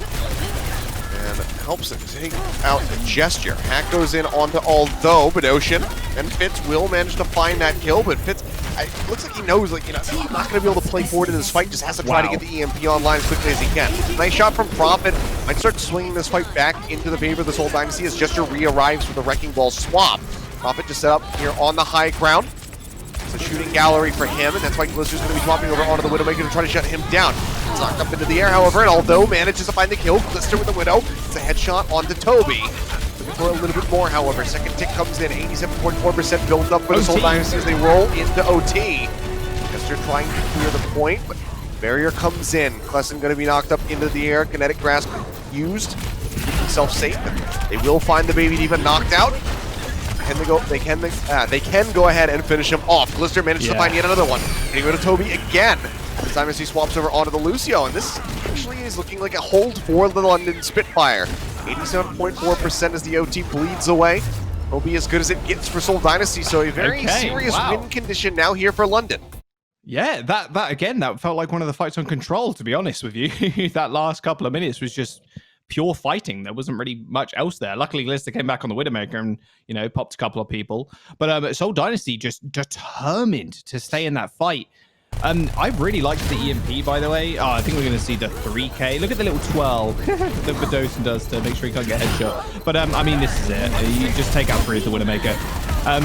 and helps it take out a gesture. Hack goes in onto Although, but Ocean and Fitz will manage to find that kill, but Fitz, it looks like he knows, like, you know, I'm not going to be able to play forward in this fight, just has to try to get the EMP online as quickly as he can. Nice shot from Prophet. Might start swinging this fight back into the favor of the Seoul Dynasty as Gesture re-arrives with the Wrecking Ball swap. Prophet just set up here on the high ground. It's a shooting gallery for him, and that's why Glister's going to be swapping over onto the Widowmaker to try to shut him down. It's knocked up into the air, however, and Although manages to find the kill. Glister with the Widow. It's a headshot onto Toby. Looking for a little bit more, however. Second tick comes in, 87.4% built up for the Seoul Dynasty as they roll into OT. Glister trying to clear the point, but barrier comes in. Klesson going to be knocked up into the air. Kinetic Grasp used to keep himself safe, but they will find the Baby Diva knocked out. They can go ahead and finish him off. Glister manages to find yet another one. Getting rid of Toby again. This time as he swaps over onto the Lucio, and this actually is looking like a hold for the London Spitfire. 87.4% as the OT bleeds away. Will be as good as it gets for Seoul Dynasty, so a very serious win condition now here for London. Yeah, that again, that felt like one of the fights on Control, to be honest with you. That last couple of minutes was just pure fighting. There wasn't really much else there. Luckily, Glister came back on the Widowmaker and, you know, popped a couple of people. But Seoul Dynasty just determined to stay in that fight. I really liked the EMP, by the way. Oh, I think we're going to see the 3K. Look at the little twirl that Bedosen does to make sure he can't get headshot. But, I mean, this is it. You just take out 3 as the Widowmaker. I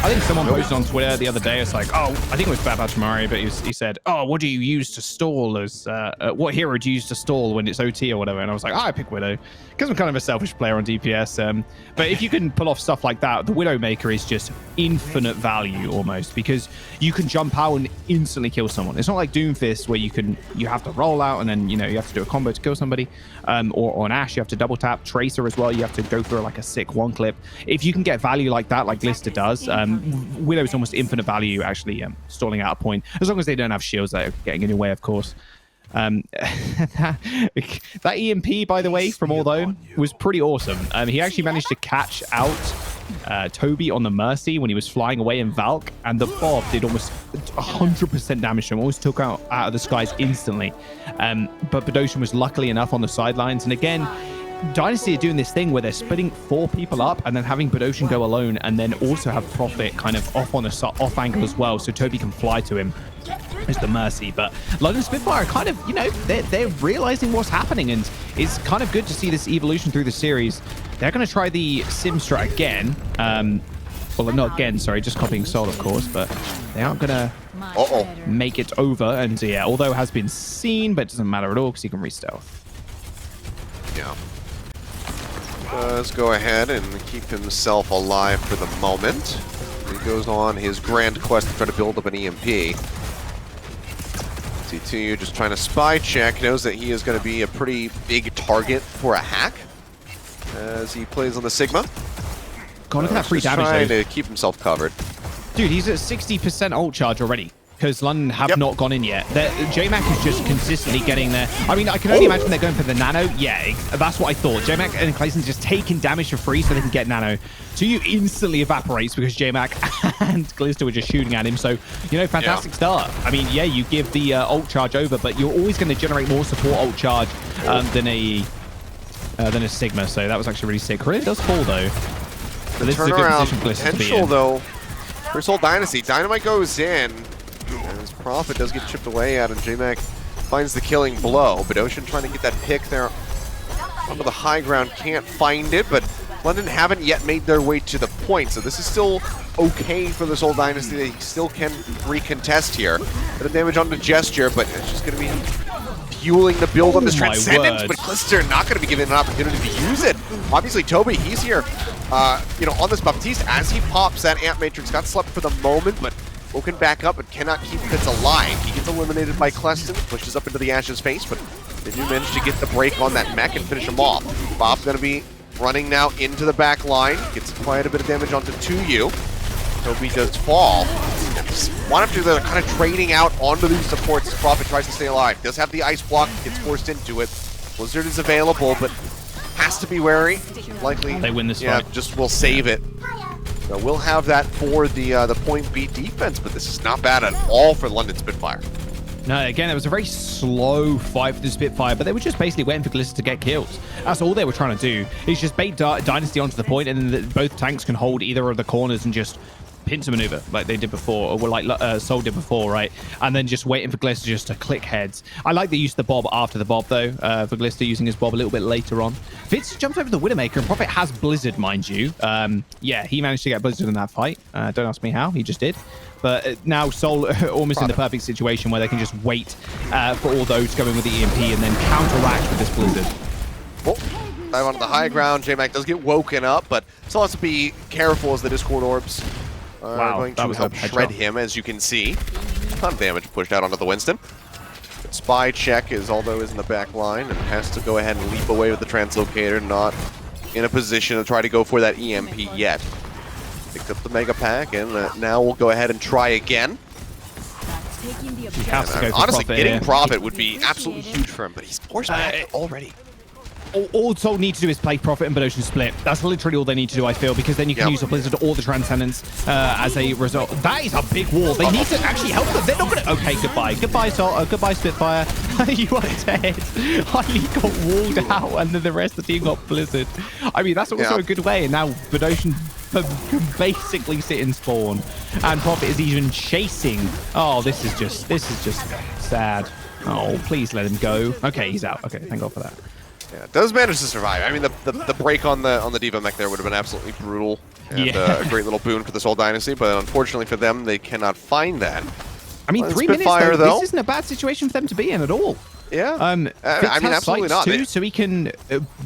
think someone posted on Twitter the other day, it's like, oh, I think it was Babachimari, but he said, oh, what do you use to stall as, what hero do you use to stall when it's OT or whatever? And I was like, oh, I pick Widow, because I'm kind of a selfish player on DPS. But if you can pull off stuff like that, the Widowmaker is just infinite value almost, because you can jump out and instantly kill someone. It's not like Doomfist where you have to roll out and then, you know, you have to do a combo to kill somebody, or on Ashe, you have to double tap. Tracer as well, you have to go through like a sick one clip. If you can get value like that, like Glister does, Widow is almost infinite value actually stalling out a point, as long as they don't have shields that are getting in your way, of course. That EMP, by the way, from Although was pretty awesome. He actually managed to catch out Toby on the Mercy when he was flying away in Valk, and the Bob did almost 100% damage to him, almost took out of the skies instantly. But Bedosen was luckily enough on the sidelines, and again, Dynasty are doing this thing where they're splitting 4 people up and then having Bedosen go alone, and then also have Prophet kind of off on the off angle as well, so Toby can fly to him as the Mercy. But London Spitfire kind of, you know, they're realizing what's happening, and it's kind of good to see this evolution through the series. They're going to try the Simstrat again. Well, not again, sorry, just copying Soul, of course, but they aren't going to make it over. And yeah, Although has been seen, but it doesn't matter at all because he can re-stealth. Yeah. Let's go ahead and keep himself alive for the moment. He goes on his grand quest to try to build up an EMP. T2 just trying to spy check, knows that he is going to be a pretty big target for a hack as he plays on the Sigma. God, look at that free damage, trying to keep himself covered. Dude, he's at 60% ult charge already, because London have not gone in yet. JMac is just consistently getting there. I mean, I can only imagine they're going for the nano. Yeah, that's what I thought. JMac and Clayson just taking damage for free so they can get nano. So you instantly evaporates because JMac and Glister were just shooting at him. So, you know, fantastic start. I mean, yeah, you give the ult charge over, but you're always going to generate more support ult charge than a Sigma. So that was actually really sick. Really does fall, though. So this is a good position for Glister to be in. Though, for Seoul Dynasty, Dynamite goes in. And his Prophet does get chipped away at, and JMac finds the killing blow. But Ocean trying to get that pick there onto the high ground, can't find it, but London haven't yet made their way to the point, so this is still okay for the Seoul Dynasty. They still can recontest here. Bit of damage on the Gesture, but it's just going to be fueling the build on this Transcendence, but Glister not going to be given an opportunity to use it. Obviously, Toby, he's here, you know, on this Baptiste as he pops that Amp Matrix. Got slept for the moment, but woken back up but cannot keep Fitz alive. He gets eliminated by Kleston, pushes up into the Ash's face, but they do manage to get the break on that mech and finish him off. Bob's going to be running now into the back line, gets quite a bit of damage onto 2U. Toby does fall. One of two that are kind of trading out onto these supports as Prophet tries to stay alive. Does have the ice block, gets forced into it. Blizzard is available, but has to be wary. Likely, they win this fight. Just will save it. So we'll have that for the point beat defense, but this is not bad at all for London Spitfire. No, again, it was a very slow fight for the Spitfire, but they were just basically waiting for Glister to get kills. That's all they were trying to do. It's just bait Dynasty onto the point, and then both tanks can hold either of the corners and just pincer maneuver like they did before, or like Seoul did before, right? And then just waiting for Glister just to click heads. I like the use of the bob after the bob, though, for Glister using his bob a little bit later on. Fitz jumps over the Widowmaker, and Prophet has Blizzard, mind you. Yeah, he managed to get Blizzard in that fight. Don't ask me how, he just did. But now Seoul almost in the perfect situation where they can just wait for all those to go in with the EMP and then counteract with this Blizzard. Oh, dive onto the high ground. J-Mac does get woken up, but still has to be careful as the Discord orbs are going to help shred him, as you can see. A ton of damage pushed out onto the Winston. But spy check is, although is in the back line, and has to go ahead and leap away with the translocator, not in a position to try to go for that EMP yet. Picked up the Mega Pack, and now we'll go ahead and try again. Honestly, getting Prophet would be absolutely huge for him, but he's forced back already. All Seoul need to do is play Prophet and Benotion split. That's literally all they need to do, I feel, because then you can use the Blizzard or the Transcendence as a result. That is a big wall. They need to actually help them. They're not going to... Okay, goodbye. Goodbye, Seoul. Goodbye, Spitfire. You are dead. Highly got walled out, and then the rest of the team got Blizzard. I mean, that's also a good way. And now Benotion can basically sit in spawn, and Prophet is even chasing. Oh, this is just sad. Oh, please let him go. Okay, he's out. Okay, thank God for that. Yeah, does manage to survive. I mean, the break on the Diva mech there would have been absolutely brutal, and a great little boon for the Seoul Dynasty, but unfortunately for them, they cannot find that. I mean, 3 minutes, though, this isn't a bad situation for them to be in at all. Yeah, I mean, absolutely not. Too, so he can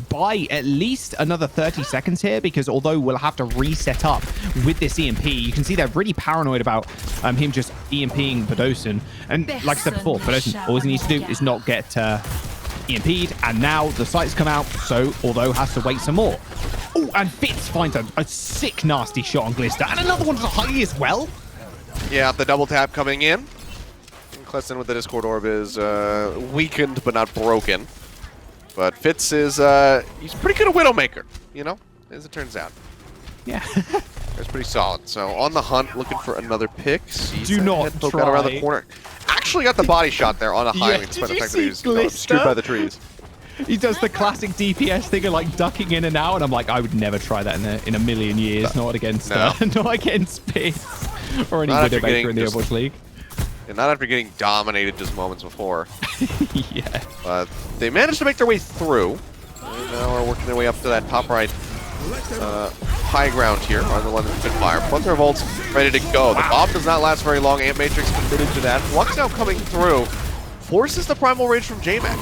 buy at least another 30 seconds here, because although we'll have to reset up with this EMP, you can see they're really paranoid about him just EMPing Benotion. And like I said before, Benotion, all he needs to do is not get... EMP'd, and now the sights come out, so although has to wait some more. Oh, and Fitz finds a sick, nasty shot on Glister, and another one to the high as well. Yeah, the double tap coming in. Kleston with the Discord Orb is weakened, but not broken. But Fitz is, he's pretty good at Widowmaker, you know, as it turns out. Yeah. That's pretty solid. So on the hunt, looking for another pick. Do not try. Out around the corner. Actually got the body shot there on a high wing, despite the fact that he was screwed by the trees. He does the classic DPS thing of like ducking in and out, and I'm like, I would never try that in a million years. Not against not against Fitz or any Widowmaker in the Overwatch League. And not after getting dominated just moments before. Yeah. But they managed to make their way through. And now are working their way up to that top right high ground here on the London Spitfire. Plunder Volt's ready to go. The bomb does not last very long. Amp Matrix committed to that. Flux now coming through. Forces the Primal Rage from J-Mac.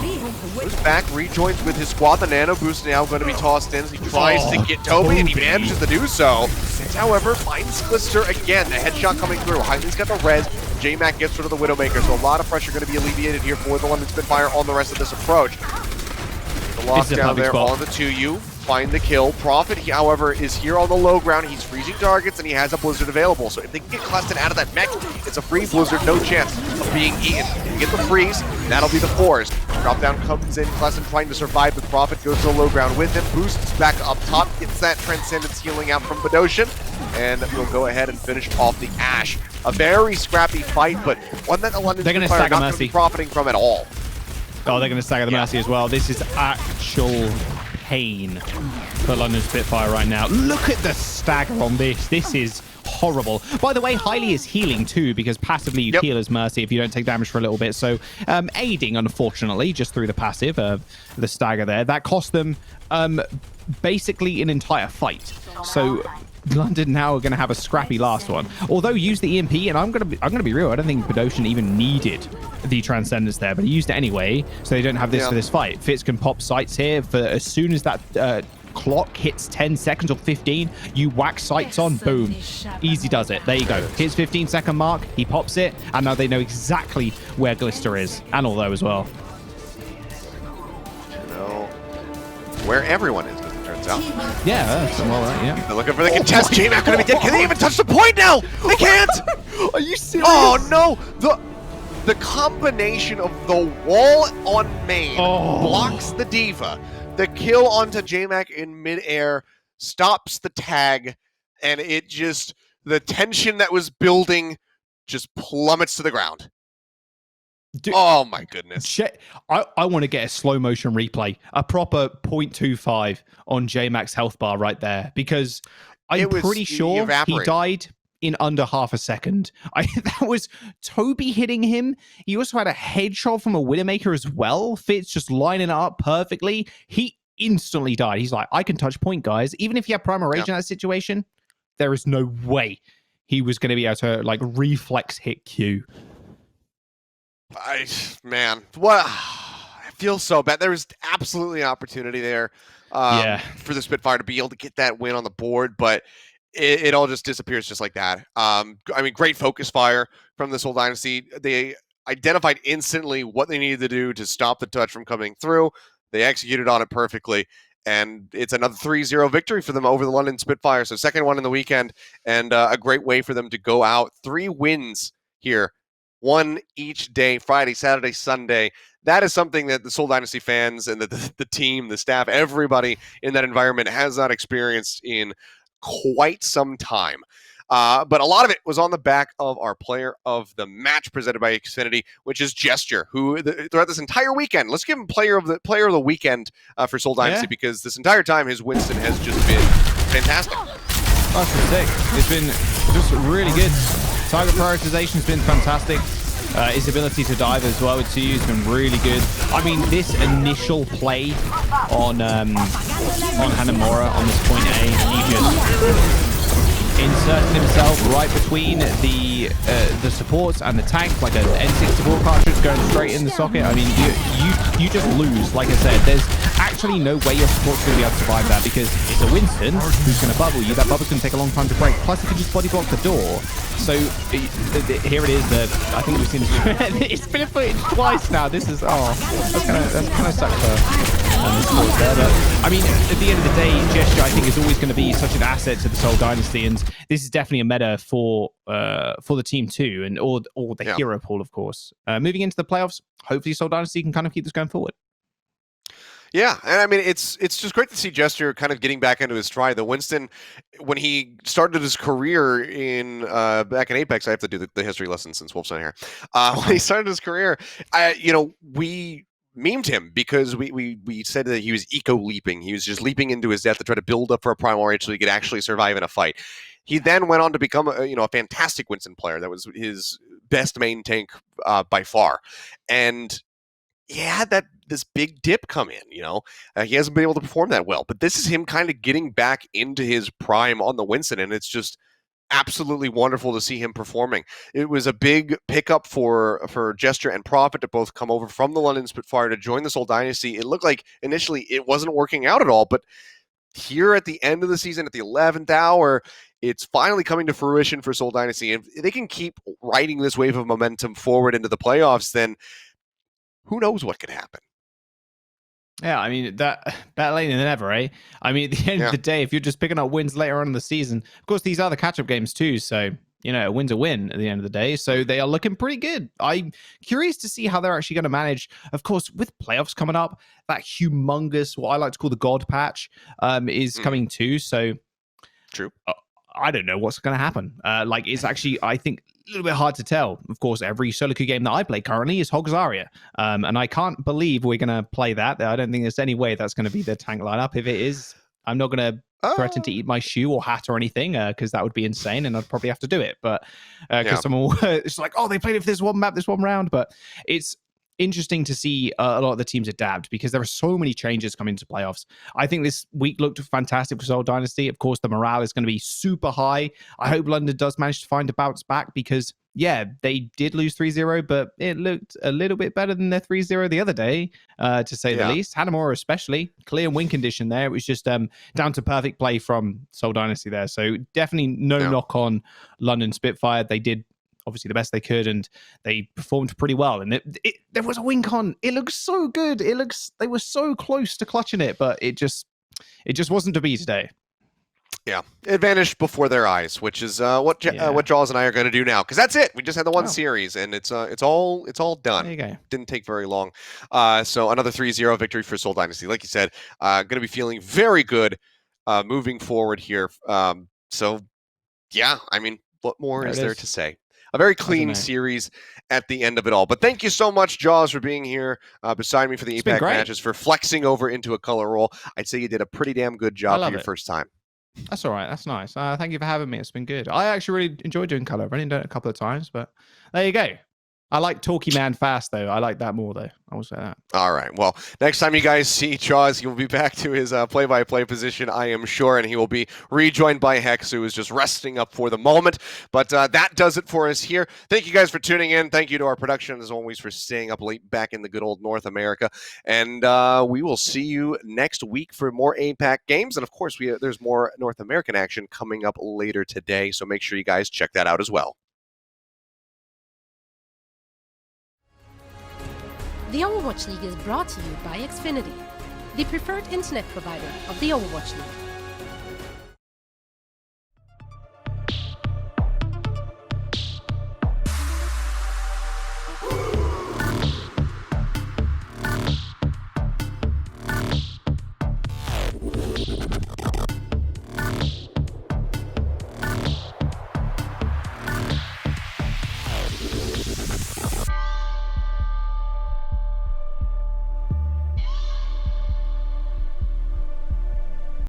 Goes back, rejoins with his squad. The Nano Boost now going to be tossed in as he tries to get Toby, and he manages to do so. And, however, finds Glister again. The headshot coming through. Heitley's got the res. J-Mac gets rid of the Widowmaker, so a lot of pressure going to be alleviated here for the London Spitfire on the rest of this approach. The lockdown there on the 2U. Find the kill. Prophet, however, is here on the low ground. He's freezing targets, and he has a Blizzard available. So if they can get Kleston out of that mech, it's a free Blizzard, no chance of being eaten. Get the freeze, that'll be the force. Drop down comes in. Kleston trying to survive, but Prophet goes to the low ground with him. Boosts back up top, gets that Transcendence healing out from Benotion, and we'll go ahead and finish off the Ash. A very scrappy fight, but one that the London Spitfire are not going to be profiting from at all. Oh, they're going to stagger the Mercy as well. This is actual pain for London Spitfire right now. Look at the stagger on this. This is horrible. By the way, Highly is healing too, because passively you heal as Mercy if you don't take damage for a little bit. So aiding, unfortunately, just through the passive, the stagger there. That cost them basically an entire fight. So London now are going to have a scrappy last one. Although use the EMP, and I'm going to be real, I don't think Benotion even needed the Transcendence there, but he used it anyway, so they don't have this for this fight. Fitz can pop sights here for as soon as that clock hits 10 seconds or 15, you whack sights on, boom. Easy does it. There you go. Hits 15-second mark, he pops it, and now they know exactly where Glister is, and although as well. You know, where everyone is. Out. Yeah, that's all right, yeah. They're looking for the contest. J-Mac gonna be dead. Can they even touch the point now? They can't! Are you serious? Oh no! The combination of the wall on main blocks the Diva. The kill onto J-Mac in midair stops the tag, and it just, the tension that was building just plummets to the ground. Dude, Oh my goodness. I want to get a slow motion replay, a proper 0.25 on J-Max health bar right there, because I'm pretty sure he evaporated. died in under half a second. That was Toby hitting him. He also had a headshot from a Widowmaker as well. Fitz just lining it up perfectly. He instantly died. He's like, I can touch point, guys. Even if you have Primal Rage in that situation, there is no way he was going to be able to like reflex hit Q. Man, what? I feel so bad. There was absolutely an opportunity there for the Spitfire to be able to get that win on the board, but it all just disappears just like that. I mean, great focus fire from the Seoul Dynasty. They identified instantly what they needed to do to stop the touch from coming through. They executed on it perfectly, and it's another 3-0 victory for them over the London Spitfire. So second one in the weekend, and a great way for them to go out. 3 wins here. One each day, Friday, Saturday, Sunday. That is something that the Seoul Dynasty fans and the team, the staff, everybody in that environment has not experienced in quite some time. But a lot of it was on the back of our player of the match presented by Xfinity, which is Gesture, who throughout this entire weekend, let's give him player of the weekend for Seoul Dynasty, because this entire time his Winston has just been fantastic. That's sick. It's been just really good. Target prioritization has been fantastic. His ability to dive as well with TU has been really good. I mean, this initial play on Hanamura on this point A, he just inserted himself right between the supports and the tank, like an N6 support cartridge going straight in the socket. I mean, you just lose. Like I said, there's actually no way your support's going to be able to survive that, because it's a Winston who's going to bubble you. That bubble's going to take a long time to break. Plus, he can just body block the door. So here it is. I think we've seen it's been footage twice now. This is that's kind of sucks for the sports there. But I mean, at the end of the day, Gesture I think is always going to be such an asset to the Seoul Dynasty, and this is definitely a meta for the team too, and or the hero pool, of course. Moving into the playoffs, hopefully Seoul Dynasty can kind of keep this going forward. Yeah, and I mean, it's just great to see Gesture kind of getting back into his stride. The Winston, when he started his career in back in Apex, I have to do the history lesson since Wolf's not here. When he started his career, we memed him because we said that he was eco-leaping. He was just leaping into his death to try to build up for a Primal Rage so he could actually survive in a fight. He then went on to become a fantastic Winston player. That was his best main tank by far, and he had this big dip come in. He hasn't been able to perform that well, but this is him kind of getting back into his prime on the Winston, and it's just absolutely wonderful to see him performing. It was a big pickup for Gesture and Prophet to both come over from the London Spitfire to join the Seoul Dynasty. It looked like initially it wasn't working out at all, but here at the end of the season, at the 11th hour, it's finally coming to fruition for Seoul Dynasty. And if they can keep riding this wave of momentum forward into the playoffs, then who knows what could happen. Yeah, I mean, that better late than ever, eh? I mean, at the end of the day, if you're just picking up wins later on in the season, of course, these are the catch-up games too, so, a win's a win at the end of the day, so they are looking pretty good. I'm curious to see how they're actually going to manage, of course, with playoffs coming up, that humongous, what I like to call the God patch, is coming too, so... True. I don't know what's going to happen. It's actually, I think, a little bit hard to tell. Of course, every solo queue game that I play currently is Hog Zarya. And I can't believe we're going to play that. I don't think there's any way that's going to be the tank lineup. If it is, I'm not going to threaten to eat my shoe or hat or anything, because that would be insane and I'd probably have to do it. But because someone will, it's like, they played it for this one map, this one round. But it's interesting to see a lot of the teams adapt, because there are so many changes coming into playoffs. I think this week looked fantastic for Seoul Dynasty. Of course, the morale is going to be super high. I hope London does manage to find a bounce back, because they did lose 3-0, but it looked a little bit better than their 3-0 the other day, to say the least. Hanamura especially, clear win condition there. It was just down to perfect play from Seoul Dynasty there. So definitely no knock on London Spitfire. They did obviously the best they could, and they performed pretty well. And there was a win con. It looks so good. They were so close to clutching it, but it just wasn't to be today. Yeah, it vanished before their eyes, which is what Jaws and I are going to do now, because that's it. We just had the one series, and it's all done. There you go. Didn't take very long. So another 3-0 victory for Seoul Dynasty. Like you said, going to be feeling very good moving forward here. So yeah, I mean, what more is there to say? a very clean know. series at the end of it all. But thank you so much, Jaws, for being here beside me for the been APAC great. matches, for flexing over into a color role. I'd say you did a pretty damn good job for love your it. first time. That's all right. That's nice. Thank you for having me. It's been good. I actually really enjoyed doing color. I've only done it a couple of times, but there you go. I like Talky Man Fast, though. I like that more, though. I will say that. All right. Well, next time you guys see Jaws, he will be back to his play-by-play position, I am sure, and he will be rejoined by Hex, who is just resting up for the moment. But that does it for us here. Thank you guys for tuning in. Thank you to our production, as always, for staying up late back in the good old North America. And we will see you next week for more APAC games. And, of course, there's more North American action coming up later today, so make sure you guys check that out as well. The Overwatch League is brought to you by Xfinity, the preferred internet provider of the Overwatch League.